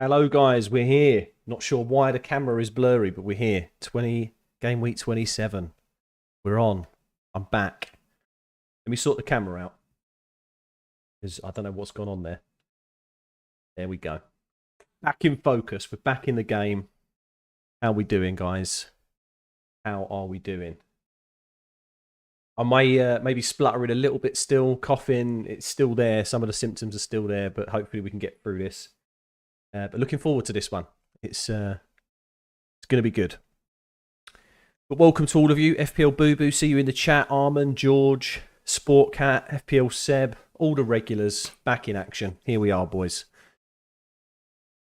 Hello guys, we're here. Not sure why the camera is blurry, but we're here. Game week 27. We're on. I'm back. Let me sort the camera out, because I don't know what's gone on there. There we go. Back in focus. We're back in the game. How are we doing, guys? How are we doing? I may maybe spluttering a little bit still, coughing. It's still there. Some of the symptoms are still there, but hopefully we can get through this. But looking forward to this one. It's going to be good. But welcome to all of you. FPL Boo Boo, see you in the chat. Armin, George, Sport Cat, FPL Seb, all the regulars back in action. Here we are, boys.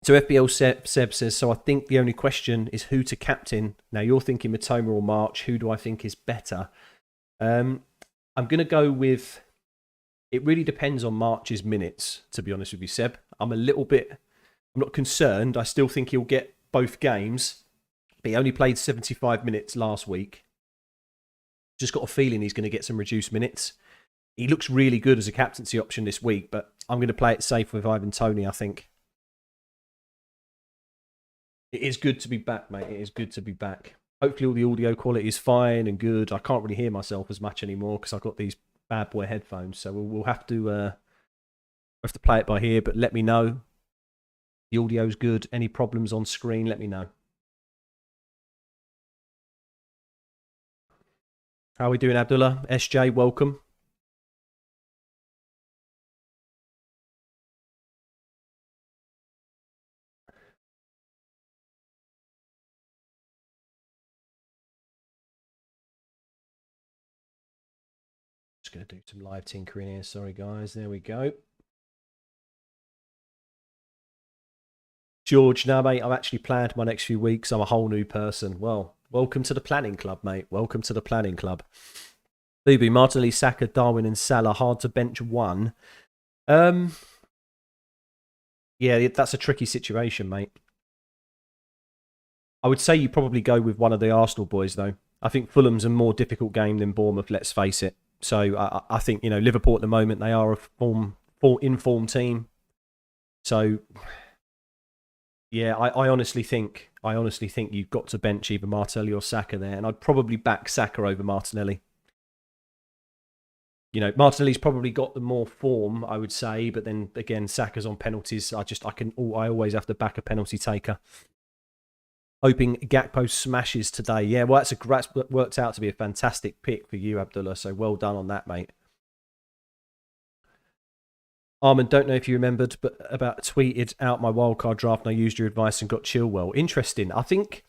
So FPL Seb says, so I think the only question is who to captain. Now you're thinking Matoma or March. Who do I think is better? I'm going to go with, it really depends on March's minutes, to be honest with you, Seb. I'm not concerned. I still think he'll get both games. But he only played 75 minutes last week. Just got a feeling he's going to get some reduced minutes. He looks really good as a captaincy option this week, but I'm going to play it safe with Ivan Toney, I think. It is good to be back, mate. It is good to be back. Hopefully all the audio quality is fine and good. I can't really hear myself as much anymore because I've got these bad boy headphones. So we'll have to play it by ear, but let me know. The audio's good. Any problems on screen, let me know. How are we doing, Abdullah? SJ, welcome. Just going to do some live tinkering here. Sorry, guys. There we go. George, now, mate, I've actually planned my next few weeks. I'm a whole new person. Well, welcome to the planning club, mate. Welcome to the planning club. Booby, Martinelli, Saka, Darwin and Salah. Hard to bench one. Yeah, that's a tricky situation, mate. I would say you probably go with one of the Arsenal boys, though. I think Fulham's a more difficult game than Bournemouth, let's face it. So I think, you know, Liverpool at the moment, they are a in-form team. So... yeah, I honestly think you've got to bench either Martinelli or Saka there, and I'd probably back Saka over Martinelli. You know, Martinelli's probably got the more form, I would say, but then again, Saka's on penalties. I always have to back a penalty taker. Hoping Gakpo smashes today. Yeah, well, that's worked out to be a fantastic pick for you, Abdullah. So well done on that, mate. Armin, don't know if you remembered, but about tweeted out my wildcard draft and I used your advice and got Chilwell. Interesting. I think,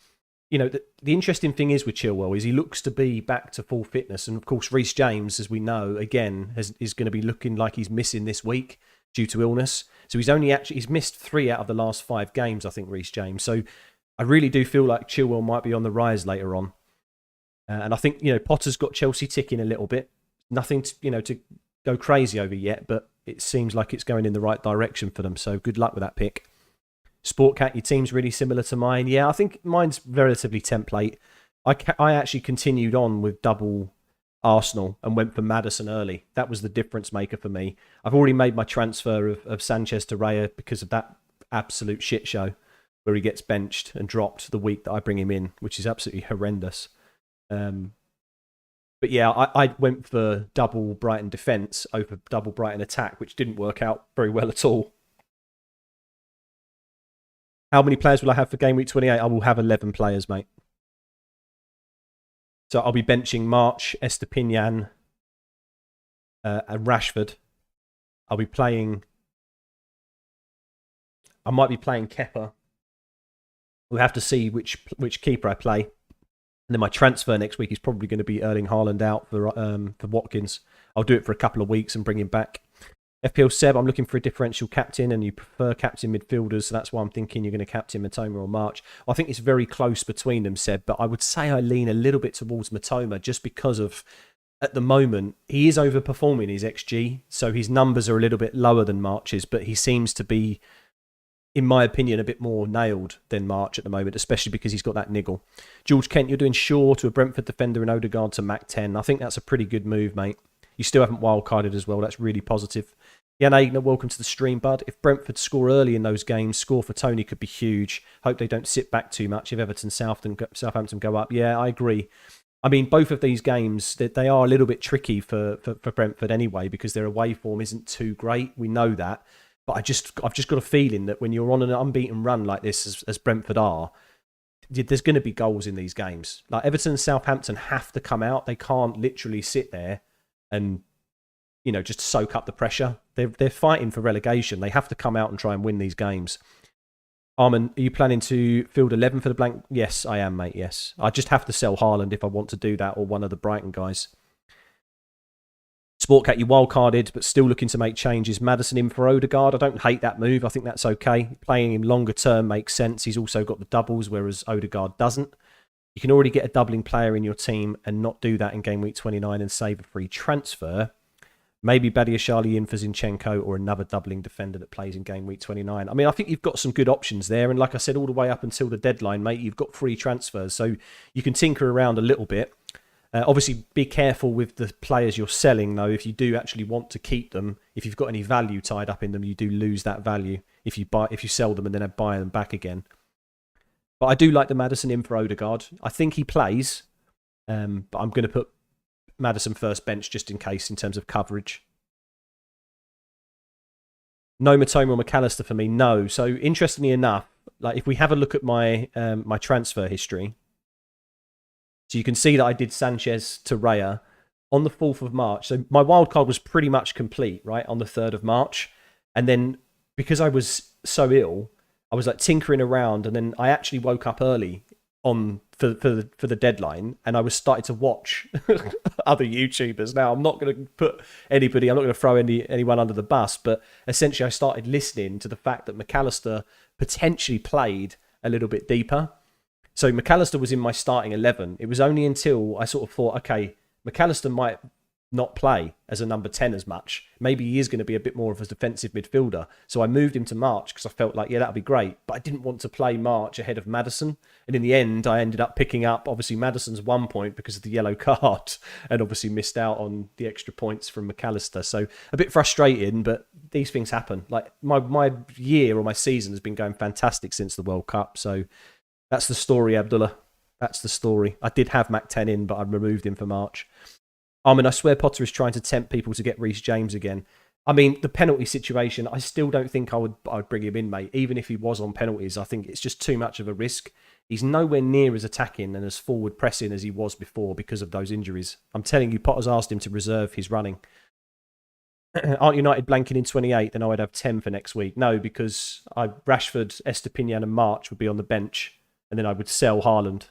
you know, the interesting thing is with Chilwell is he looks to be back to full fitness. And of course, Reece James, as we know, again, is going to be looking like he's missing this week due to illness. So he's missed 3 out of the last 5 games, I think, Reece James. So I really do feel like Chilwell might be on the rise later on. And I think, you know, Potter's got Chelsea ticking a little bit. Nothing to go crazy over yet, but it seems like it's going in the right direction for them. So good luck with that pick. Sportcat, your team's really similar to mine. Yeah, I think mine's relatively template. I actually continued on with double Arsenal and went for Maddison early. That was the difference maker for me. I've already made my transfer of Sanchez to Raya because of that absolute shit show where he gets benched and dropped the week that I bring him in, which is absolutely horrendous. But yeah, I went for double Brighton defence over double Brighton attack, which didn't work out very well at all. How many players will I have for game week 28? I will have 11 players, mate. So I'll be benching March, Estepinian, and Rashford. I might be playing Kepa. We'll have to see which keeper I play. And then my transfer next week is probably going to be Erling Haaland out for Watkins. I'll do it for a couple of weeks and bring him back. FPL Seb, I'm looking for a differential captain, and you prefer captain midfielders, so that's why I'm thinking you're going to captain Matoma or March. I think it's very close between them, Seb, but I would say I lean a little bit towards Matoma just because of, at the moment, he is overperforming his XG, so his numbers are a little bit lower than March's, but he seems to be, in my opinion, a bit more nailed than March at the moment, especially because he's got that niggle. George Kent, you're doing Shaw to a Brentford defender and Odegaard to Mac 10. I think that's a pretty good move, mate. You still haven't wildcarded as well. That's really positive. Jan Aigner, welcome to the stream, bud. If Brentford score early in those games, score for Tony could be huge. Hope they don't sit back too much if Everton, Southampton go up. Yeah, I agree. I mean, both of these games, they are a little bit tricky for Brentford anyway, because their away form isn't too great. We know that. But I've just got a feeling that when you're on an unbeaten run like this, as Brentford are, there's going to be goals in these games. Like Everton and Southampton have to come out. They can't literally sit there and, just soak up the pressure. They're fighting for relegation. They have to come out and try and win these games. Armin, are you planning to field 11 for the blank? Yes, I am, mate, yes. I just have to sell Haaland if I want to do that, or one of the Brighton guys. Sportcat, you wildcarded, but still looking to make changes. Maddison in for Odegaard. I don't hate that move. I think that's okay. Playing him longer term makes sense. He's also got the doubles, whereas Odegaard doesn't. You can already get a doubling player in your team and not do that in game week 29 and save a free transfer. Maybe Badiashile in for Zinchenko, or another doubling defender that plays in game week 29. I mean, I think you've got some good options there. And like I said, all the way up until the deadline, mate, you've got free transfers. So you can tinker around a little bit. Obviously, be careful with the players you're selling, though. If you do actually want to keep them, if you've got any value tied up in them, you do lose that value if you sell them and then buy them back again. But I do like the Maddison in for Odegaard. I think he plays, but I'm going to put Maddison first bench just in case in terms of coverage. No Matoma or McAllister for me, no. So interestingly enough, like if we have a look at my my transfer history, so you can see that I did Sanchez to Raya on the 4th of March. So my wildcard was pretty much complete, right, on the 3rd of March. And then because I was so ill, I was like tinkering around, and then I actually woke up early for the deadline, and I was starting to watch other YouTubers. Now, I'm not going to put anybody, I'm not going to throw anyone under the bus, but essentially I started listening to the fact that McAllister potentially played a little bit deeper. So McAllister was in my starting 11. It was only until I sort of thought, okay, McAllister might not play as a number 10 as much. Maybe he is going to be a bit more of a defensive midfielder. So I moved him to March because I felt like, yeah, that'd be great. But I didn't want to play March ahead of Maddison. And in the end, I ended up picking up, obviously, Maddison's 1 point because of the yellow card, and obviously missed out on the extra points from McAllister. So a bit frustrating, but these things happen. Like my year or my season has been going fantastic since the World Cup. So that's the story, Abdullah. That's the story. I did have Mac 10 in, but I removed him for March. I mean, I swear Potter is trying to tempt people to get Reece James again. I mean, the penalty situation, I still don't think I would bring him in, mate. Even if he was on penalties, I think it's just too much of a risk. He's nowhere near as attacking and as forward pressing as he was before because of those injuries. I'm telling you, Potter's asked him to reserve his running. Aren't United blanking in 28? Then I would have 10 for next week. No, because Rashford, Estepinian and March would be on the bench, and then I would sell Haaland.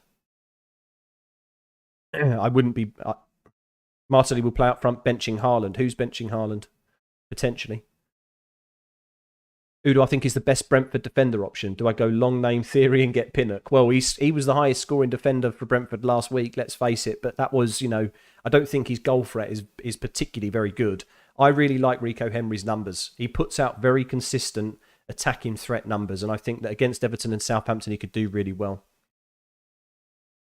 I wouldn't be... Martinelli will play up front benching Haaland. Who's benching Haaland? Potentially. Who do I think is the best Brentford defender option? Do I go long name theory and get Pinnock? Well, he was the highest scoring defender for Brentford last week, let's face it. But that was, I don't think his goal threat is particularly very good. I really like Rico Henry's numbers. He puts out very consistent attacking threat numbers. And I think that against Everton and Southampton, he could do really well.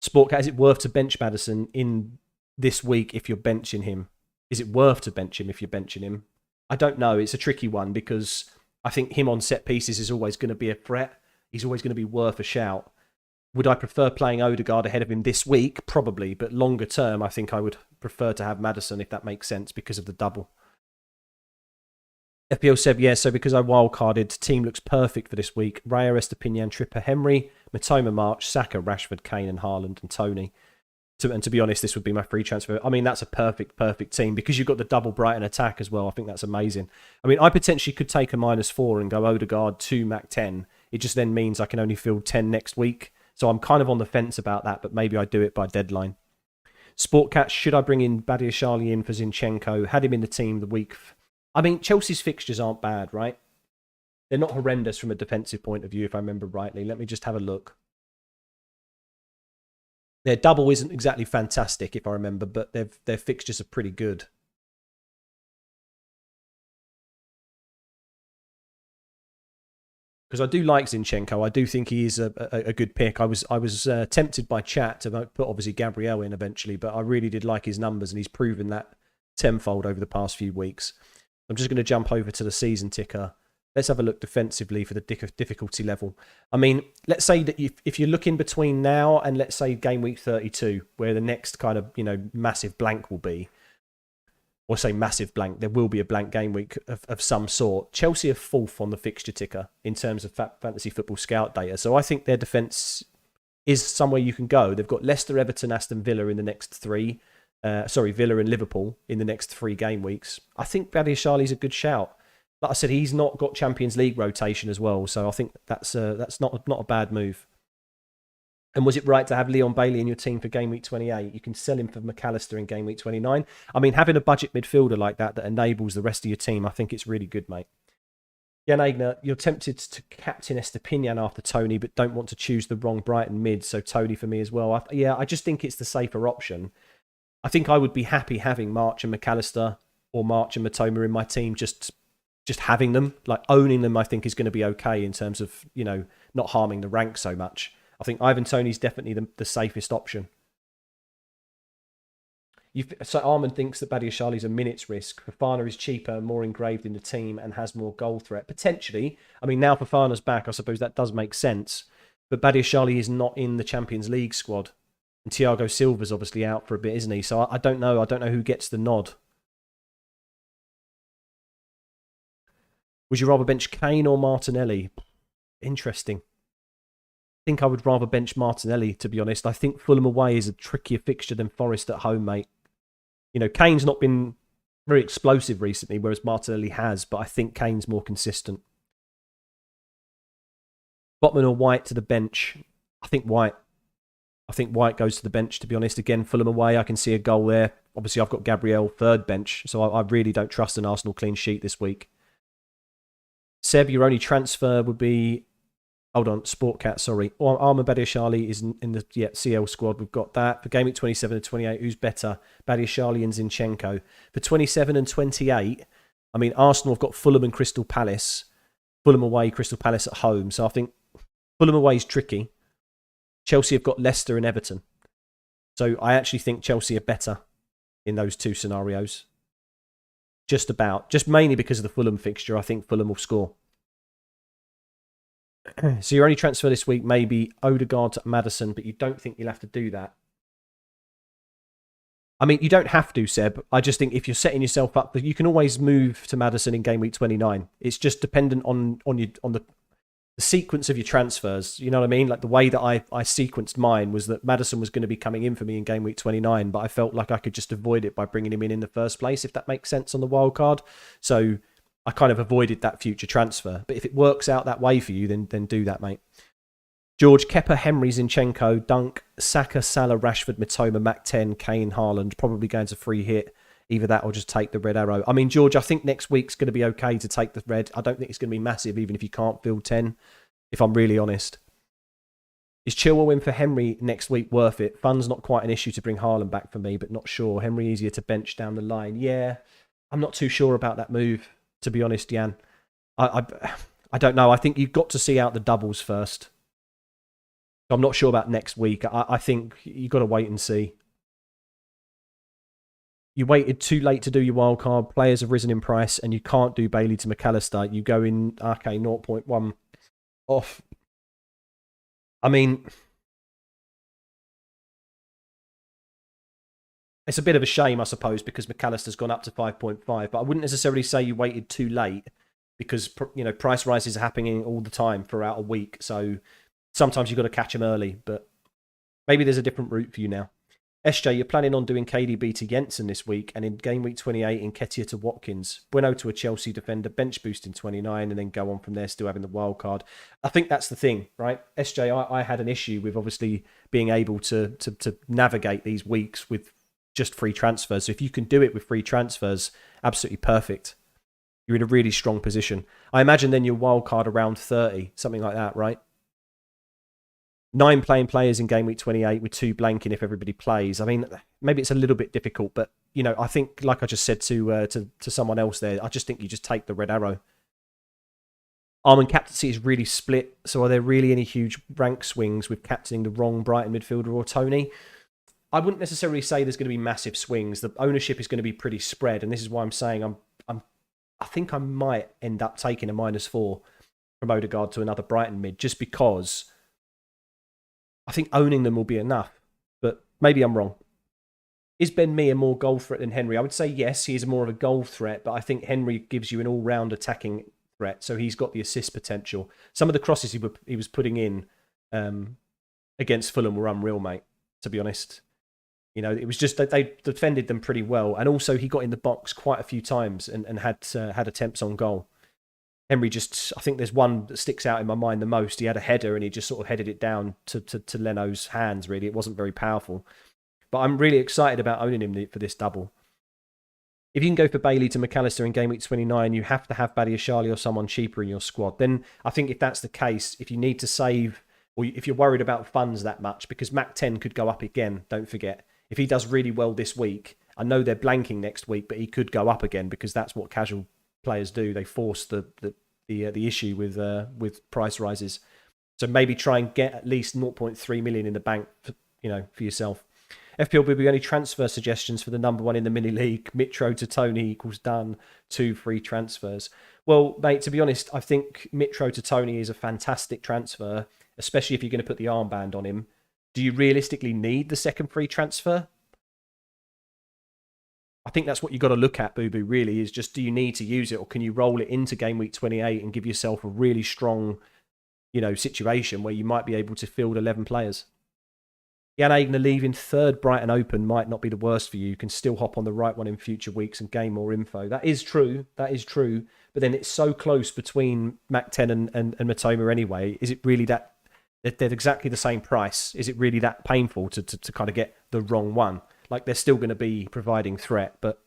Sportcat, is it worth to bench Maddison in this week if you're benching him? Is it worth to bench him if you're benching him? I don't know. It's a tricky one because I think him on set pieces is always going to be a threat. He's always going to be worth a shout. Would I prefer playing Odegaard ahead of him this week? Probably, but longer term, I think I would prefer to have Maddison, if that makes sense, because of the double. FPL said, yeah, so because I wildcarded, team looks perfect for this week. Raya, Estepinian, Tripper, Henry, Matoma, March, Saka, Rashford, Kane and Haaland and Tony. And to be honest, this would be my free transfer. I mean, that's a perfect team because you've got the double Brighton attack as well. I think that's amazing. I mean, I potentially could take a -4 and go Odegaard to Mac 10. It just then means I can only field 10 next week. So I'm kind of on the fence about that, but maybe I do it by deadline. Sportcat, should I bring in Badiashile in for Zinchenko? Had him in the team the week. I mean, Chelsea's fixtures aren't bad, right? They're not horrendous from a defensive point of view, if I remember rightly. Let me just have a look. Their double isn't exactly fantastic, if I remember, but their fixtures are pretty good. Because I do like Zinchenko. I do think he is a good pick. I was tempted by chat to put, obviously, Gabriel in eventually, but I really did like his numbers, and he's proven that tenfold over the past few weeks. I'm just going to jump over to the season ticker. Let's have a look defensively for the difficulty level. I mean, let's say that if you're looking between now and let's say game week 32, where the next kind of, massive blank will be, or say massive blank, there will be a blank game week of some sort. Chelsea are 4th on the fixture ticker in terms of fantasy football scout data. So I think their defence is somewhere you can go. They've got Leicester, Everton, Aston Villa in the next 3. Villa and Liverpool in the next 3 game weeks. I think Badiashile is a good shout. Like I said, he's not got Champions League rotation as well, so I think that's not a bad move. And was it right to have Leon Bailey in your team for game week 28? You can sell him for McAllister in game week 29. I mean, having a budget midfielder like that enables the rest of your team, I think it's really good, mate. Jan Aigner, you're tempted to captain Estepinian after Tony, but don't want to choose the wrong Brighton mid, so Tony for me as well. I just think it's the safer option. I think I would be happy having March and McAllister or March and Matoma in my team, just having them. Like owning them, I think is going to be okay in terms of, not harming the rank so much. I think Ivan Toney's definitely the safest option. So Armand thinks that Badiashile is a minutes risk. Fofana is cheaper, more engraved in the team, and has more goal threat. Potentially. I mean, now Fofana's back, I suppose that does make sense. But Badiashile is not in the Champions League squad. And Thiago Silva's obviously out for a bit, isn't he? So I don't know. I don't know who gets the nod. Would you rather bench Kane or Martinelli? Interesting. I think I would rather bench Martinelli, to be honest. I think Fulham away is a trickier fixture than Forest at home, mate. Kane's not been very explosive recently, whereas Martinelli has, but I think Kane's more consistent. Botman or White to the bench? I think White. I think White goes to the bench, to be honest. Again, Fulham away, I can see a goal there. Obviously, I've got Gabriel third bench, so I really don't trust an Arsenal clean sheet this week. Seb, your only transfer would be... Hold on, Sportcat, sorry. Armand Badiashile is in the CL squad. We've got that. For game week 27 and 28, who's better? Badiashile and Zinchenko. For 27 and 28, I mean, Arsenal have got Fulham and Crystal Palace. Fulham away, Crystal Palace at home. So I think Fulham away is tricky. Chelsea have got Leicester and Everton. So I actually think Chelsea are better in those 2 scenarios. Just mainly because of the Fulham fixture. I think Fulham will score. So your only transfer this week may be Odegaard to Maddison, but you don't think you'll have to do that. I mean, you don't have to, Seb. I just think if you're setting yourself up, you can always move to Maddison in game week 29. It's just dependent on the sequence of your transfers. You know what I mean? Like the way that I sequenced mine was that Maddison was going to be coming in for me in game week 29, but I felt like I could just avoid it by bringing him in the first place, if that makes sense on the wild card. So I kind of avoided that future transfer. But if it works out that way for you, then do that, mate. George, Kepa, Henry, Zinchenko, Dunk, Saka, Salah, Rashford, Mitoma, Mac 10, Kane, Haaland, probably going to free hit. Either that or just take the red arrow. I mean, George, I think next week's going to be okay to take the red. I don't think it's going to be massive, even if you can't field 10, if I'm really honest. Is Chilwell in for Henry next week worth it? Fun's not quite an issue to bring Haaland back for me, but not sure. Henry easier to bench down the line. Yeah, I'm not too sure about that move, to be honest, Jan. I don't know. I think you've got to see out the doubles first. I'm not sure about next week. I think you've got to wait and see. You waited too late to do your wild card. Players have risen in price, and you can't do Bailey to McAllister. You go in, okay, 0.1 off. I mean, it's a bit of a shame, I suppose, because McAllister's gone up to 5.5. But I wouldn't necessarily say you waited too late, because price rises are happening all the time throughout a week. So sometimes you've got to catch them early. But maybe there's a different route for you now. SJ, you're planning on doing KDB to Jensen this week, and in game week 28, Nketiah to Watkins. Bueno to a Chelsea defender, bench boost in 29, and then go on from there, still having the wild card. I think that's the thing, right? SJ, I had an issue with obviously being able to navigate these weeks with just free transfers. So if you can do it with free transfers, absolutely perfect. You're in a really strong position. I imagine then your wild card around 30, something like that, right? 9 playing players in game week 28 with 2 blanking if everybody plays. I mean, maybe it's a little bit difficult, but I think, like I just said to someone else there, I just think you just take the red arrow. Armand captaincy is really split. So are there really any huge rank swings with captaining the wrong Brighton midfielder or Tony? I wouldn't necessarily say there's going to be massive swings. The ownership is going to be pretty spread, and this is why I'm saying I'm I think I might end up taking a -4 from Odegaard to another Brighton mid, just because I think owning them will be enough. But maybe I'm wrong. Is Ben Mee a more goal threat than Henry? I would say yes, he is more of a goal threat, but I think Henry gives you an all-round attacking threat, so he's got the assist potential. Some of the crosses he was putting in against Fulham were unreal, mate, to be honest. You know, it was just that they defended them pretty well, and also he got in the box quite a few times and had attempts on goal. Henry just, I think there's one that sticks out in my mind the most. He had a header and he just sort of headed it down to Leno's hands, really. It wasn't very powerful. But I'm really excited about owning him for this double. If you can go for Bailey to McAllister in game week 29, you have to have Badiashile or someone cheaper in your squad. Then I think if that's the case, if you need to save, or if you're worried about funds that much, because Mac 10 could go up again, don't forget. If he does really well this week, I know they're blanking next week, but he could go up again because that's what casual players do. They force the issue with price rises. So maybe try and get at least 0.3 million in the bank, for yourself. FPL will be only transfer suggestions for the number one in the mini league. Mitro to Tony equals done. 2 free transfers. Well, mate, to be honest, I think Mitro to Tony is a fantastic transfer, especially if you're going to put the armband on him. Do you realistically need the second free transfer? I think that's what you've got to look at, Boo Boo, really, is just do you need to use it, or can you roll it into game week 28 and give yourself a really strong, situation where you might be able to field 11 players? Jan Aigner leaving third Brighton open might not be the worst for you. You can still hop on the right one in future weeks and gain more info. That is true. But then it's so close between Mac 10 and Matoma anyway. Is it really that they're exactly the same price? Is it really that painful to kind of get the wrong one? Like, they're still going to be providing threat, but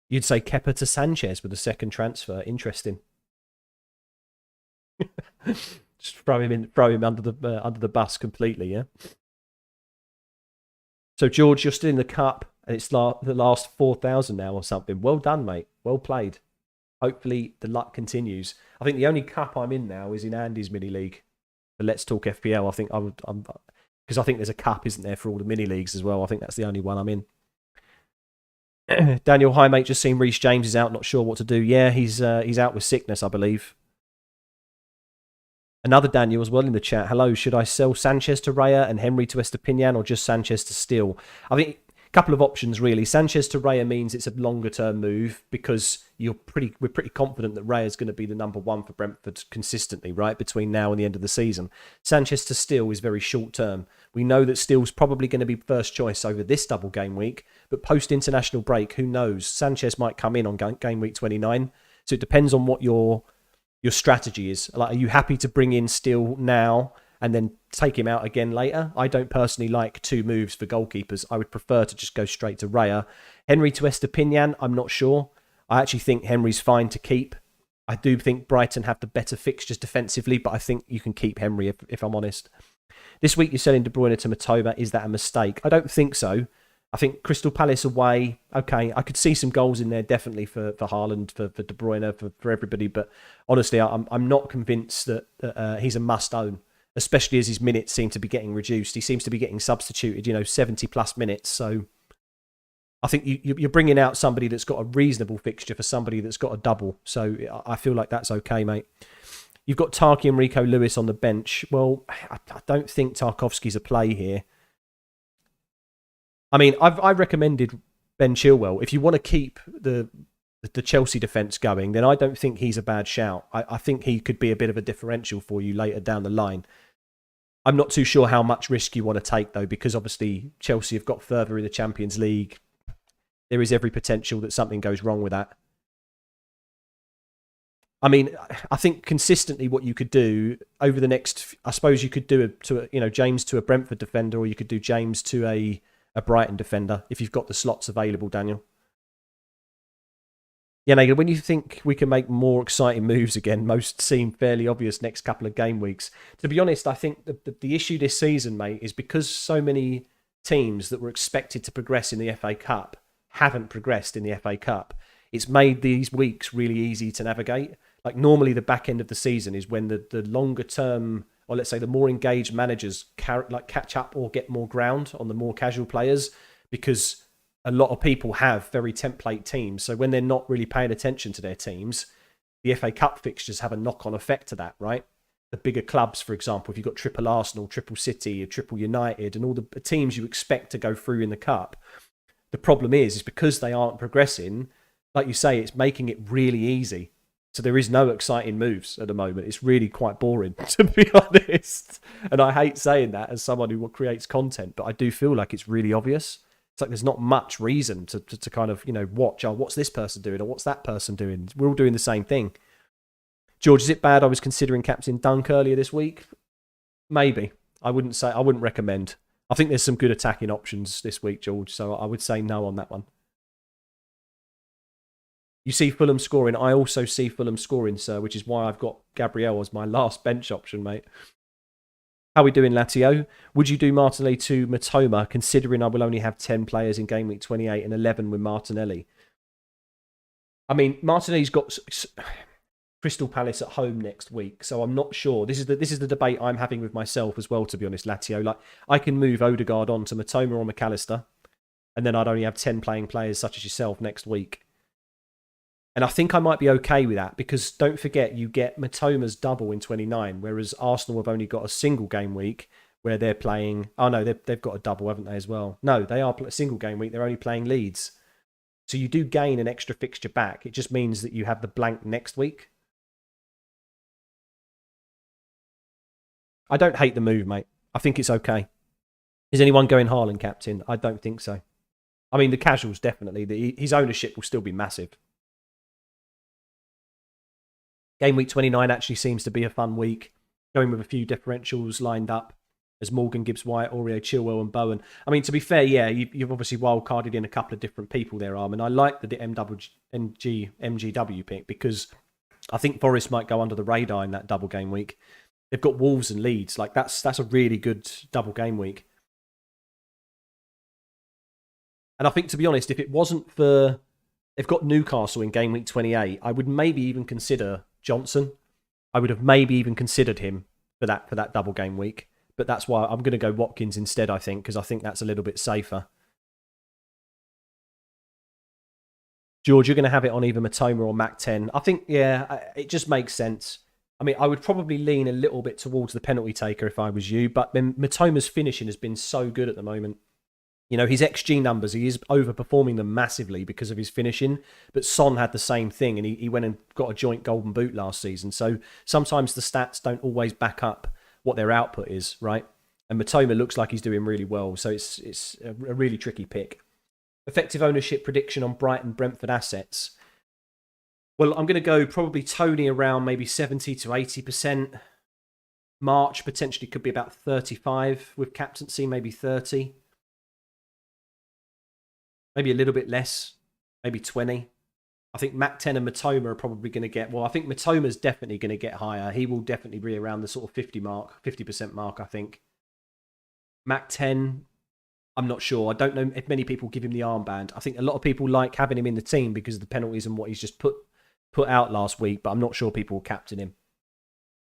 you'd say Kepa to Sanchez with a second transfer. Interesting. Just throw him under the bus completely, yeah. So George, you're still in the cup, and it's the last 4,000 now or something. Well done, mate. Well played. Hopefully the luck continues. I think the only cup I'm in now is in Andy's mini league. The Let's Talk FPL. I think I'm because I think there's a cup, isn't there, for all the mini leagues as well. I think that's the only one I'm in. Daniel, hi mate. Just seen Reece James is out. Not sure what to do. Yeah, he's out with sickness, I believe. Another Daniel as well in the chat. Hello, should I sell Sanchez to Raya and Henry to Estepinian, or just Sanchez to Steele? I think a couple of options really. Sanchez to Raya means it's a longer term move because we're pretty confident that Raya is going to be the number one for Brentford consistently, right, between now and the end of the season. Sanchez to Steele is very short term. We know that Steele's probably going to be first choice over this double game week, but post international break, who knows? Sanchez might come in on game week 29. So it depends on what your strategy is. Like, are you happy to bring in Steele now and then take him out again later? I don't personally like 2 moves for goalkeepers. I would prefer to just go straight to Raya. Henry to Estepinian, I'm not sure. I actually think Henry's fine to keep. I do think Brighton have the better fixtures defensively, but I think you can keep Henry if I'm honest. This week you're selling De Bruyne to Matova. Is that a mistake? I don't think so. I think Crystal Palace away, okay, I could see some goals in there definitely for Haaland, for De Bruyne, for everybody. But honestly, I'm not convinced that he's a must-own, especially as his minutes seem to be getting reduced. He seems to be getting substituted, 70-plus minutes. So I think you're bringing out somebody that's got a reasonable fixture for somebody that's got a double. So I feel like that's okay, mate. You've got Tarky and Rico Lewis on the bench. Well, I don't think Tarkovsky's a play here. I mean, I recommended Ben Chilwell. If you want to keep the Chelsea defence going, then I don't think he's a bad shout. I think he could be a bit of a differential for you later down the line. I'm not too sure how much risk you want to take, though, because obviously Chelsea have got further in the Champions League. There is every potential that something goes wrong with that. I mean, I think consistently what you could do over the next, I suppose you could do James to a Brentford defender, or you could do James to a Brighton defender if you've got the slots available, Daniel. Yeah, Nagel, when you think we can make more exciting moves again, most seem fairly obvious next couple of game weeks. To be honest, I think the issue this season, mate, is because so many teams that were expected to progress in the FA Cup haven't progressed in the FA Cup. It's made these weeks really easy to navigate. Like, normally the back end of the season is when the longer term, or let's say the more engaged managers catch up or get more ground on the more casual players, because a lot of people have very template teams. So when they're not really paying attention to their teams, the FA Cup fixtures have a knock-on effect to that, right? The bigger clubs, for example, if you've got triple Arsenal, triple City, triple United, and all the teams you expect to go through in the Cup, the problem is because they aren't progressing, like you say, it's making it really easy. So there is no exciting moves at the moment. It's really quite boring, to be honest. And I hate saying that as someone who creates content, but I do feel like it's really obvious. It's like there's not much reason to kind of, watch, oh, what's this person doing or what's that person doing? We're all doing the same thing. George, is it bad I was considering Captain Dunk earlier this week? Maybe. I wouldn't recommend. I think there's some good attacking options this week, George, so I would say no on that one. You see Fulham scoring. I also see Fulham scoring, sir, which is why I've got Gabriel as my last bench option, mate. How are we doing, Latio? Would you do Martinelli to Matoma, considering I will only have 10 players in game week 28 and 11 with Martinelli? I mean, Martinelli's got Crystal Palace at home next week, so I'm not sure. This is the debate I'm having with myself as well, to be honest, Latio. Like, I can move Odegaard on to Matoma or McAllister, and then I'd only have 10 playing players such as yourself next week. And I think I might be okay with that because don't forget, you get Matoma's double in 29, whereas Arsenal have only got a single game week where they're playing... Oh, no, they've got a double, haven't they, as well? No, they are a single game week. They're only playing Leeds. So you do gain an extra fixture back. It just means that you have the blank next week. I don't hate the move, mate. I think it's okay. Is anyone going Haaland captain? I don't think so. I mean, the casuals, definitely. His ownership will still be massive. Game week 29 actually seems to be a fun week, going with a few differentials lined up as Morgan, Gibbs-White, Aurier, Chilwell and Bowen. I mean, to be fair, yeah, you've obviously wildcarded in a couple of different people there, Armin. I like the MGW pick because I think Forest might go under the radar in that double game week. They've got Wolves and Leeds. Like, that's a really good double game week. And I think, to be honest, if it wasn't for... They've got Newcastle in game week 28, I would maybe even consider Johnson. I would have maybe even considered him for that double game week. But that's why I'm going to go Watkins instead, I think, because I think that's a little bit safer. George, you're going to have it on either Matoma or Mac 10. I think, yeah, it just makes sense. I mean, I would probably lean a little bit towards the penalty taker if I was you, but then Matoma's finishing has been so good at the moment. You know, his XG numbers, he is overperforming them massively because of his finishing. But Son had the same thing, and he went and got a joint golden boot last season. So sometimes the stats don't always back up what their output is, right? And Matoma looks like he's doing really well. So it's a really tricky pick. Effective ownership prediction on Brighton Brentford assets. Well, I'm going to go probably Tony around maybe 70 to 80%. March potentially could be about 35 with captaincy, maybe 30. Maybe a little bit less, maybe 20. I think Mac 10 and Matoma are probably going to get... Well, I think Matoma's definitely going to get higher. He will definitely be around the sort of 50% mark, I think. Mac 10, I'm not sure. I don't know if many people give him the armband. I think a lot of people like having him in the team because of the penalties and what he's just put out last week, but I'm not sure people will captain him.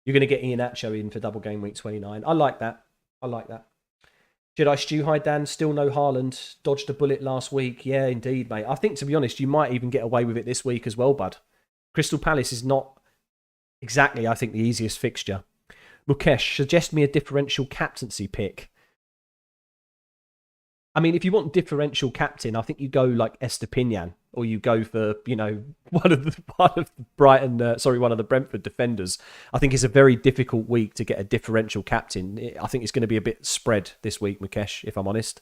You're going to get Iheanacho in for double game week 29. I like that. Should I stew high, Dan? Still no Haaland. Dodged a bullet last week. Yeah, indeed, mate. I think, to be honest, you might even get away with it this week as well, bud. Crystal Palace is not exactly, I think, the easiest fixture. Mukesh, suggest me a differential captaincy pick. I mean, if you want differential captain, I think you go like Estepinian, or you go for, one of the Brentford defenders. I think it's a very difficult week to get a differential captain. I think it's going to be a bit spread this week, Mukesh, if I'm honest.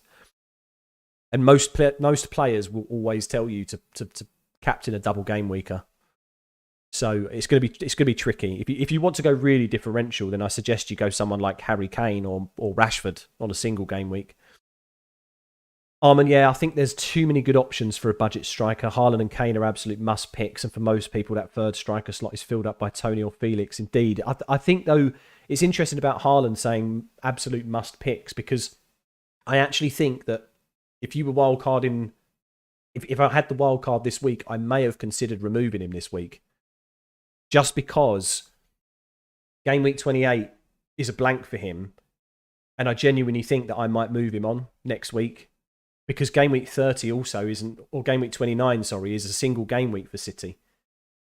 And most players will always tell you to captain a double game weeker. So it's going to be tricky. If you want to go really differential, then I suggest you go someone like Harry Kane or Rashford on a single game week. Armin, yeah, I think there's too many good options for a budget striker. Haaland and Kane are absolute must picks, and for most people, that third striker slot is filled up by Tony or Felix. Indeed, I think though it's interesting about Haaland saying absolute must picks, because I actually think that if you were wildcarding, if I had the wildcard this week, I may have considered removing him this week, just because game week 28 is a blank for him, and I genuinely think that I might move him on next week. because game week 30 also isn't, or game week 29, sorry, is a single game week for City.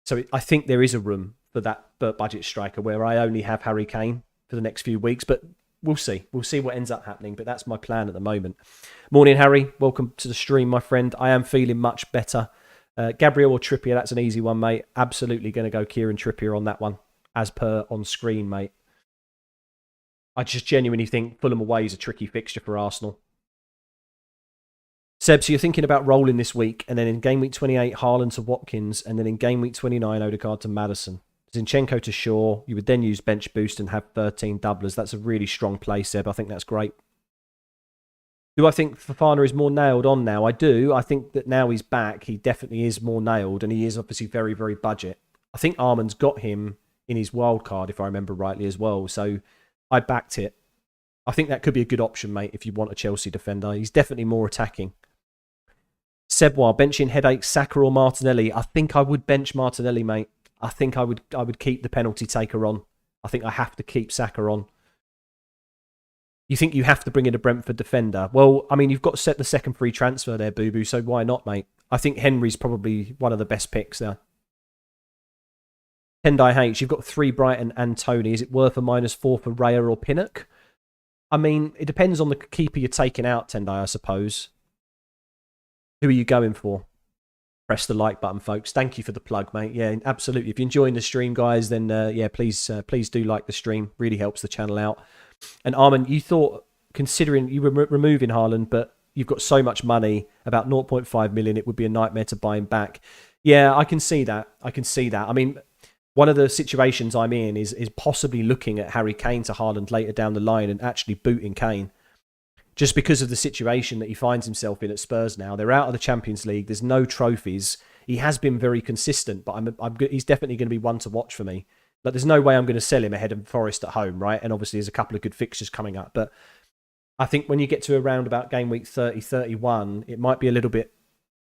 So I think there is a room for that budget striker where I only have Harry Kane for the next few weeks, but we'll see. We'll see what ends up happening, but that's my plan at the moment. Morning, Harry. Welcome to the stream, my friend. I am feeling much better. Gabriel or Trippier, that's an easy one, mate. Absolutely going to go Kieran Trippier on that one, as per on screen, mate. I just genuinely think Fulham away is a tricky fixture for Arsenal. Seb, so you're thinking about rolling this week, and then in game week 28, Haaland to Watkins, and then in game week 29, Odegaard to Maddison. Zinchenko to Shaw. You would then use bench boost and have 13 doublers. That's a really strong play, Seb. I think that's great. Do I think Fofana is more nailed on now? I do. I think that now he's back, he definitely is more nailed, and he is obviously very, very budget. I think Arman's got him in his wild card, if I remember rightly as well. So I backed it. I think that could be a good option, mate, if you want a Chelsea defender. He's definitely more attacking. Sebwar, benching headache, Saka or Martinelli? I think I would bench Martinelli, mate. I think I would keep the penalty taker on. I think I have to keep Saka on. You think you have to bring in a Brentford defender? Well, I mean, you've got to set the second free transfer there, Boo Boo, so why not, mate? I think Henry's probably one of the best picks there. Tendai H, you've got 3 Brighton and Tony. Is it worth a -4 for Raya or Pinnock? I mean, it depends on the keeper you're taking out, Tendai, I suppose. Who are you going for? Press the like button, folks. Thank you for the plug, mate. Yeah, absolutely. If you're enjoying the stream, guys, then yeah, please do like the stream. Really helps the channel out. And Armin, you thought, considering you were removing Haaland, but you've got so much money, about 0.5 million, it would be a nightmare to buy him back. Yeah, I can see that. I can see that. I mean, one of the situations I'm in is possibly looking at Harry Kane to Haaland later down the line and actually booting Kane. Just because of the situation that he finds himself in at Spurs now. They're out of the Champions League. There's no trophies. He has been very consistent, but he's definitely going to be one to watch for me. Like, there's no way I'm going to sell him ahead of Forest at home, right? And obviously there's a couple of good fixtures coming up. But I think when you get to around about game week 30, 31, it might be a little bit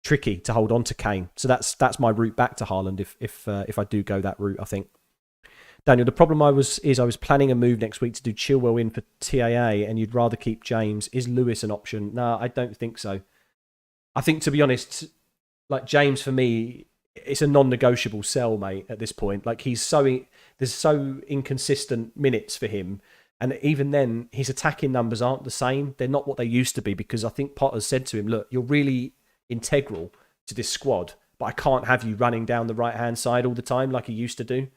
tricky to hold on to Kane. So that's my route back to Haaland if I do go that route, I think. Daniel, the problem I was planning a move next week to do Chilwell in for TAA, and you'd rather keep James. Is Lewis an option? No, I don't think so. I think, to be honest, like James for me, it's a non-negotiable sell, mate. At this point, like there's so inconsistent minutes for him, and even then, his attacking numbers aren't the same. They're not what they used to be because I think Potter's said to him, "Look, you're really integral to this squad, but I can't have you running down the right-hand side all the time like he used to do."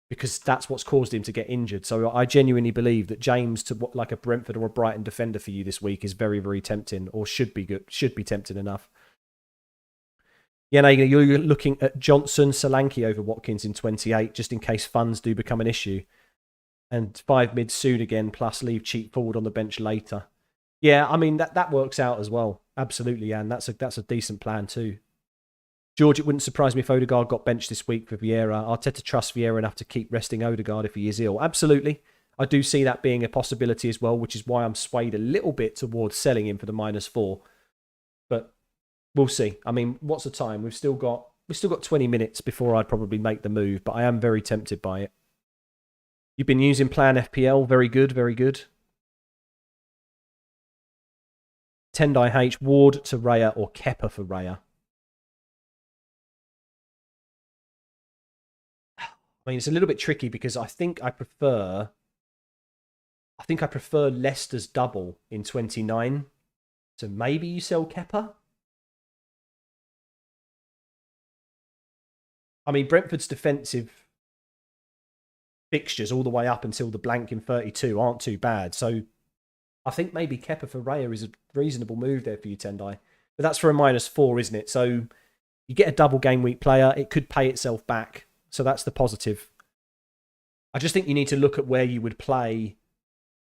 Because that's what's caused him to get injured. So I genuinely believe that James to like a Brentford or a Brighton defender for you this week is very, very tempting, or should be good, should be tempting enough. Yeah, no, you're looking at Johnson, Solanke over Watkins in 28, just in case funds do become an issue. And 5 mid soon again, plus leave cheap forward on the bench later. Yeah, I mean, that works out as well. Absolutely, and that's a decent plan too. George, it wouldn't surprise me if Odegaard got benched this week for Vieira. Arteta trusts Vieira enough to keep resting Odegaard if he is ill. Absolutely. I do see that being a possibility as well, which is why I'm swayed a little bit towards selling him for the -4. But we'll see. I mean, what's the time? We've still got 20 minutes before I'd probably make the move, but I am very tempted by it. You've been using Plan FPL. Very good, very good. Tendai H, Ward to Raya or Kepa for Raya? I mean, it's a little bit tricky because I think I prefer Leicester's double in 29. So maybe you sell Kepa? I mean, Brentford's defensive fixtures all the way up until the blank in 32 aren't too bad. So I think maybe Kepa for Raya is a reasonable move there for you, Tendai. But that's for a -4, isn't it? So you get a double game week player. It could pay itself back. So that's the positive. I just think you need to look at where you would play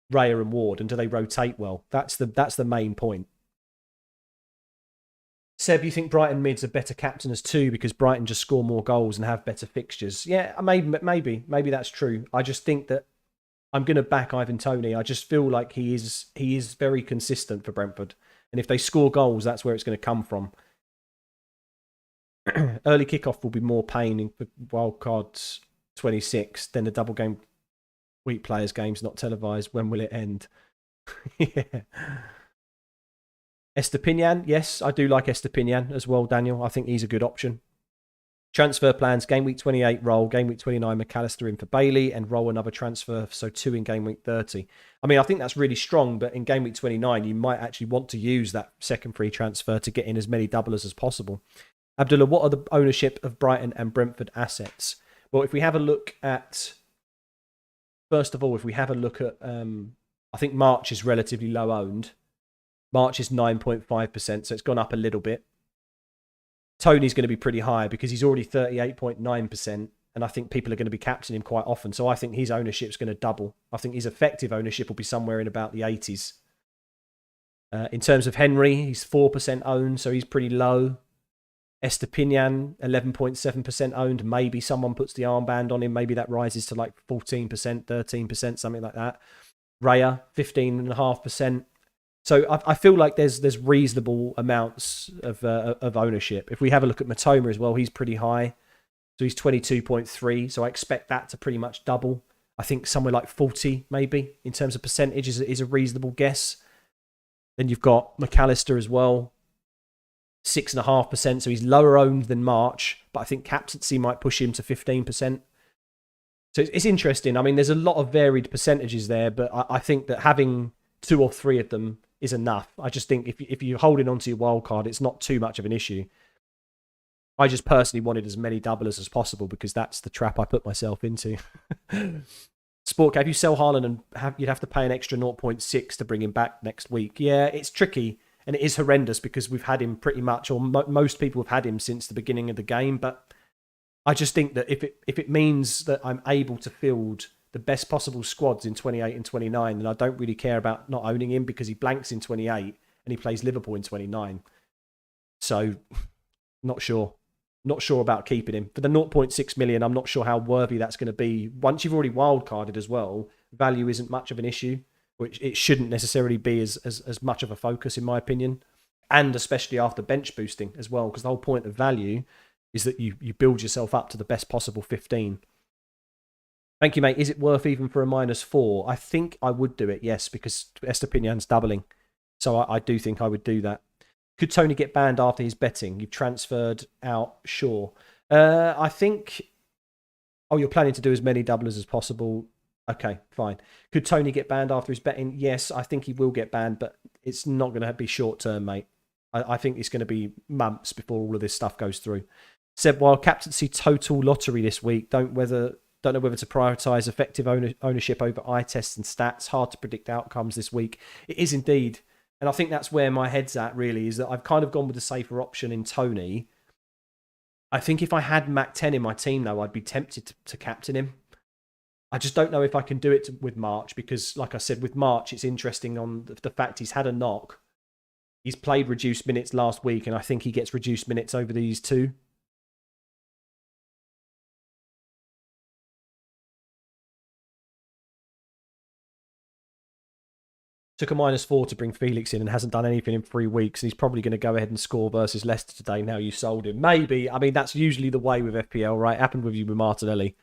Raya and Ward and do they rotate well. That's the main point. Seb, you think Brighton mids are better captain as 2 because Brighton just score more goals and have better fixtures? Yeah, maybe that's true. I just think that I'm going to back Ivan Toney. I just feel like he is very consistent for Brentford. And if they score goals, that's where it's going to come from. Early kickoff will be more pain in wildcards 26 than the double game week players games not televised. When will it end? Yeah. Estepinian, yes, I do like Estepinian as well, Daniel. I think he's a good option. Transfer plans, game week 28 roll, game week 29 McAllister in for Bailey, and roll another transfer, so 2 in game week 30. I mean, I think that's really strong, but in game week 29, you might actually want to use that second free transfer to get in as many doublers as possible. Abdullah, what are the ownership of Brighton and Brentford assets? Well, if we have a look at, first of all, if we have a look at, I think March is relatively low owned. March is 9.5%, so it's gone up a little bit. Tony's going to be pretty high because he's already 38.9%, and I think people are going to be captaining him quite often. So I think his ownership is going to double. I think his effective ownership will be somewhere in about the 80s. In terms of Henry, he's 4% owned, so he's pretty low. Estepinian, 11.7% owned. Maybe someone puts the armband on him. Maybe that rises to like 14%, 13%, something like that. Raya, 15.5%. So I feel like there's reasonable amounts of ownership. If we have a look at Matoma as well, he's pretty high. So he's 22.3. So I expect that to pretty much double. I think somewhere like 40 maybe in terms of percentage is a reasonable guess. Then you've got McAllister as well, 6.5%. So he's lower owned than March, but I think captaincy might push him to 15%. So it's interesting. I mean, there's a lot of varied percentages there, but I think that having 2 or 3 of them is enough. I just think if you're holding onto your wild card, it's not too much of an issue. I just personally wanted as many doublers as possible because that's the trap I put myself into. Sportcap, if you sell Haaland and you'd have to pay an extra 0.6 to bring him back next week. Yeah, it's tricky and it is horrendous because we've had him pretty much, or most people have had him since the beginning of the game. But I just think that if it means that I'm able to field the best possible squads in 28 and 29, then I don't really care about not owning him because he blanks in 28 and he plays Liverpool in 29. So, not sure. Not sure about keeping him. For the 0.6 million, I'm not sure how worthy that's going to be. Once you've already wildcarded as well, value isn't much of an issue, which it shouldn't necessarily be as much of a focus, in my opinion. And especially after bench boosting as well, because the whole point of value is that you build yourself up to the best possible 15. Thank you, mate. Is it worth even for a -4? I think I would do it, yes, because Estepinian's doubling. So I do think I would do that. Could Tony get banned after his betting? You've transferred out, sure. I think... Oh, you're planning to do as many doublers as possible. Okay, fine. Could Tony get banned after his betting? Yes, I think he will get banned, but it's not going to be short term, mate. I think it's going to be months before all of this stuff goes through. Said, while captaincy total lottery this week, don't know whether to prioritise effective ownership over eye tests and stats. Hard to predict outcomes this week. It is indeed. And I think that's where my head's at, really, is that I've kind of gone with the safer option in Tony. I think if I had Mac 10 in my team, though, I'd be tempted to captain him. I just don't know if I can do it with March because, like I said, with March, it's interesting on the fact he's had a knock. He's played reduced minutes last week, and I think he gets reduced minutes over these two. Took a -4 to bring Felix in and hasn't done anything in 3 weeks. And he's probably going to go ahead and score versus Leicester today now you sold him. Maybe. I mean, that's usually the way with FPL, right? Happened with you with Martinelli.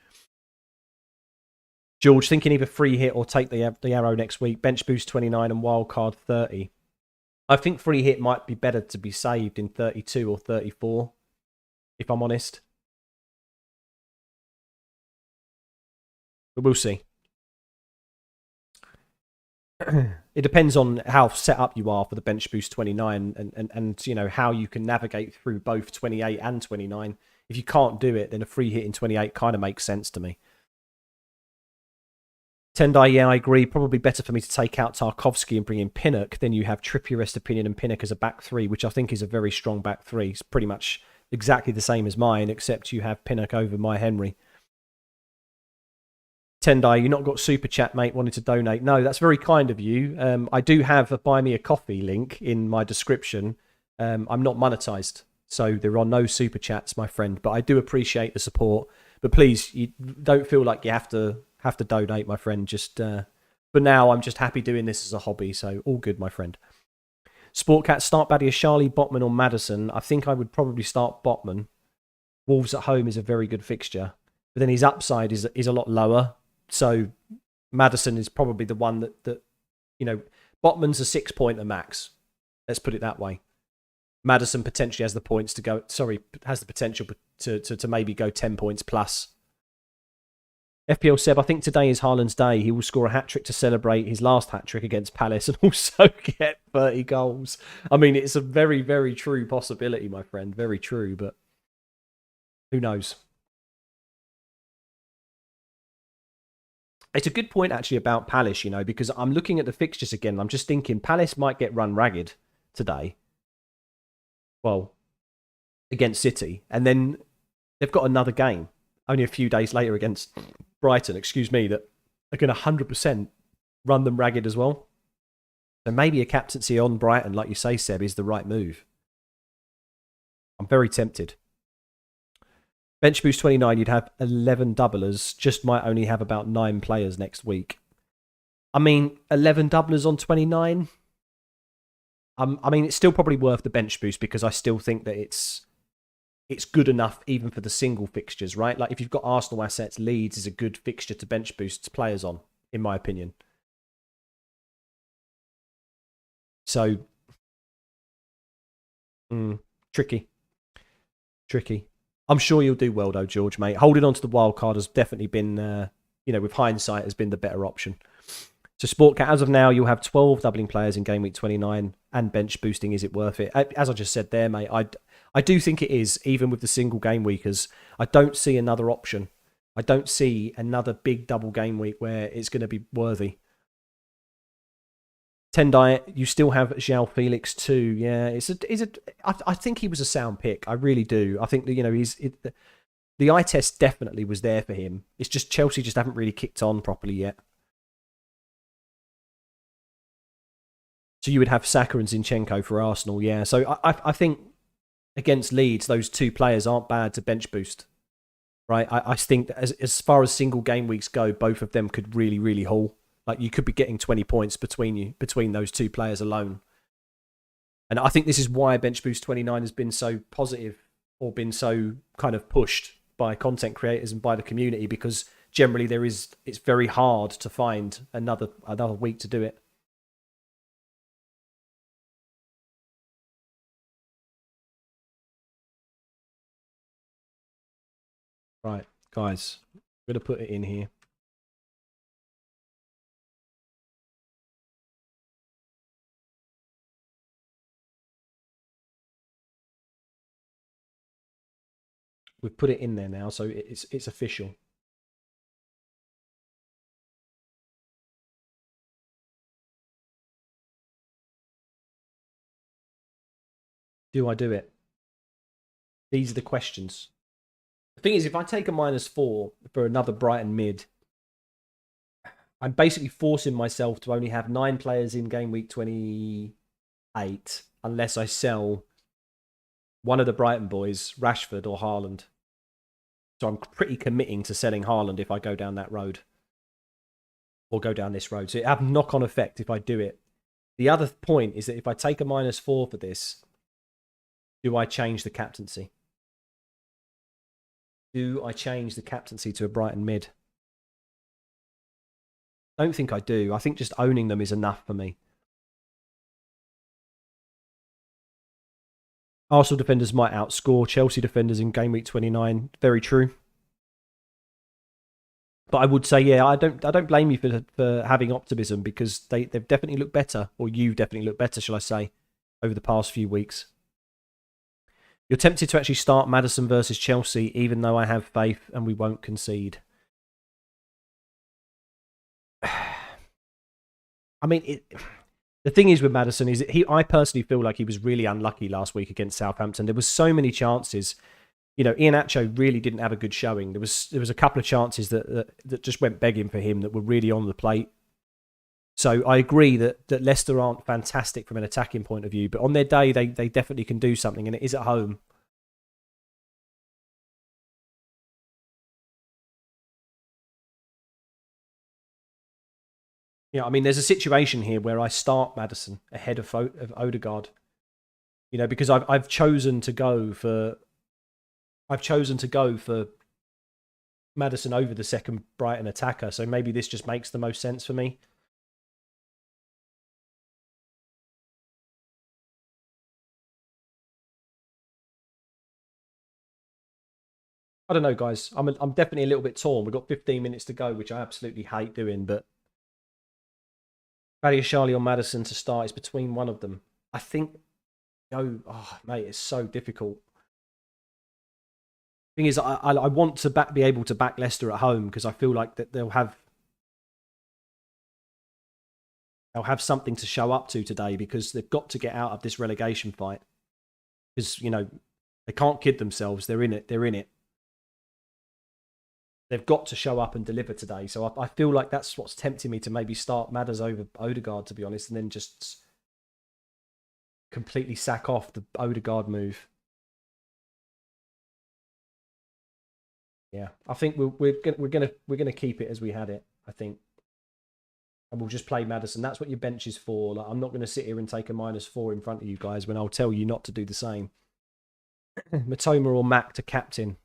George, thinking either free hit or take the arrow next week. Bench boost 29 and wildcard 30. I think free hit might be better to be saved in 32 or 34, if I'm honest. But we'll see. It depends on how set up you are for the bench boost 29 and you know how you can navigate through both 28 and 29. If you can't do it, then a free hit in 28 kind of makes sense to me. Tendai, yeah, I agree. Probably better for me to take out Tarkovsky and bring in Pinnock. Then you have Trippier, Estepinian and Pinnock as a back three, which I think is a very strong back three. It's pretty much exactly the same as mine, except you have Pinnock over my Henry. Tendai, you not got super chat, mate, wanted to donate. No, that's very kind of you. I do have a buy me a coffee link in my description. I'm not monetized, so there are no super chats, my friend, but I do appreciate the support. But please, you don't feel like you have to donate, my friend. Just for now, I'm just happy doing this as a hobby, so all good, my friend. Sportcat, start Badia, Charlie, Botman or Maddison. I think I would probably start Botman. Wolves at home is a very good fixture, but then his upside is a lot lower. So Maddison is probably the one that you know, Botman's a 6-pointer max. Let's put it that way. Maddison potentially has the points to go. Sorry, has the potential to maybe go 10 points plus. FPL Seb, I think today is Haaland's day. He will score a hat-trick to celebrate his last hat-trick against Palace and also get 30 goals. I mean, it's a very, very true possibility, my friend. Very true, but who knows? It's a good point, actually, about Palace, you know, because I'm looking at the fixtures again. I'm just thinking Palace might get run ragged today. Well, against City. And then they've got another game only a few days later against Brighton, that are going to 100% run them ragged as well. So maybe a captaincy on Brighton, like you say, Seb, is the right move. I'm very tempted. Bench boost 29, you'd have 11 doublers. Just might only have about 9 players next week. I mean, 11 doublers on 29? I mean, it's still probably worth the bench boost because I still think that it's good enough even for the single fixtures, right? Like if you've got Arsenal assets, Leeds is a good fixture to bench boost players on, in my opinion. So, tricky. I'm sure you'll do well though, George, mate. Holding on to the wild card has definitely been, with hindsight, has been the better option. So Sportcat, as of now, you'll have 12 doubling players in game week 29 and bench boosting. Is it worth it? As I just said there, mate, I do think it is, even with the single game weekers. I don't see another option. I don't see another big double game week where it's going to be worthy. Tendai, you still have João Felix too. Yeah, I think he was a sound pick. I really do. I think that, the eye test definitely was there for him. It's just Chelsea just haven't really kicked on properly yet. So you would have Saka and Zinchenko for Arsenal, yeah. So I think against Leeds, those 2 players aren't bad to bench boost, right? I think that as far as single game weeks go, both of them could really, really haul. Like you could be getting 20 points between those 2 players alone. And I think this is why bench boost 29 has been so positive or been so kind of pushed by content creators and by the community, because generally it's very hard to find another week to do it. Right, guys, I'm going to put it in here. We've put it in there now, so it's official. Do I do it? These are the questions. The thing is, if I take a -4 for another Brighton mid, I'm basically forcing myself to only have 9 players in game week 28 unless I sell one of the Brighton boys, Rashford or Haaland. So I'm pretty committing to selling Haaland if I go down that road. Or go down this road. So it have knock-on effect if I do it. The other point is that if I take a -4 for this, do I change the captaincy? Do I change the captaincy to a Brighton mid? I don't think I do. I think just owning them is enough for me. Arsenal defenders might outscore Chelsea defenders in game week 29. Very true. But I would say, yeah, I don't blame you for having optimism, because they've definitely looked better, or you've definitely looked better, shall I say, over the past few weeks. You're tempted to actually start Maddison versus Chelsea, even though I have faith and we won't concede. I mean, the thing is with Maddison is I personally feel like he was really unlucky last week against Southampton. There was so many chances. Iheanacho really didn't have a good showing. There was a couple of chances that just went begging for him that were really on the plate. So I agree that Leicester aren't fantastic from an attacking point of view, but on their day, they definitely can do something, and it is at home. I mean, there's a situation here where I start Maddison ahead of Odegaard. Because I've chosen to go for Maddison over the second Brighton attacker. So maybe this just makes the most sense for me. I don't know, guys. I'm definitely a little bit torn. We've got 15 minutes to go, which I absolutely hate doing. But Charlie or Maddison to start is between one of them. I think. Oh, mate, it's so difficult. Thing is, I want to be able to back Leicester at home because I feel like that they'll have something to show up to today because they've got to get out of this relegation fight. Because, they can't kid themselves. They're in it. They're in it. They've got to show up and deliver today. So I feel like that's what's tempting me to maybe start Madders over Odegaard, to be honest, and then just completely sack off the Odegaard move. Yeah, I think we're gonna keep it as we had it. I think, and we'll just play Maddison. That's what your bench is for. Like, I'm not going to sit here and take a -4 in front of you guys when I'll tell you not to do the same. Matoma or Mac to captain.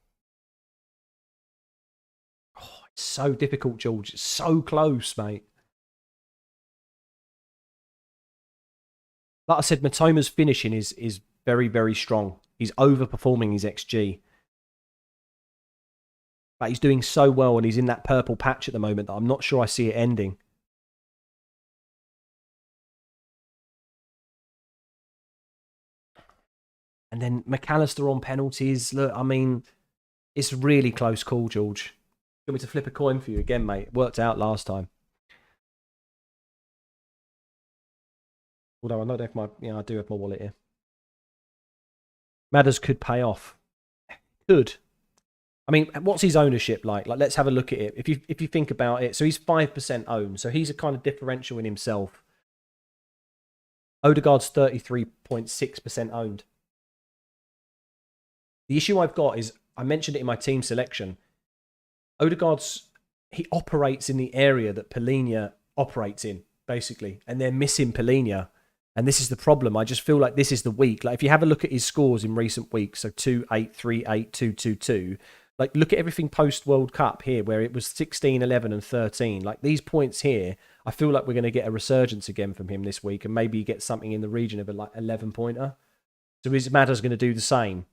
Oh, it's so difficult, George. It's so close, mate. Like I said, Matoma's finishing is very, very strong. He's overperforming his XG. But he's doing so well and he's in that purple patch at the moment that I'm not sure I see it ending. And then McAllister on penalties. Look, I mean, it's a really close call, George. You want me to flip a coin for you again, mate? It worked out last time. Although I don't have I do have my wallet here. Madders could pay off. Could. I mean, what's his ownership like? Like, let's have a look at it. If you think about it, so he's 5% owned, so he's a kind of differential in himself. Odegaard's 33.6% owned. The issue I've got is, I mentioned it in my team selection. He operates in the area that Palhinha operates in, basically, and they're missing Palhinha. And this is the problem. I just feel like this is the week. Like, if you have a look at his scores in recent weeks, so 2-8, 3-8, 2-2-2, like, look at everything post-World Cup here, where it was 16, 11, and 13. Like, these points here, I feel like we're going to get a resurgence again from him this week, and maybe get something in the region of a 11-pointer. So is Madders going to do the same?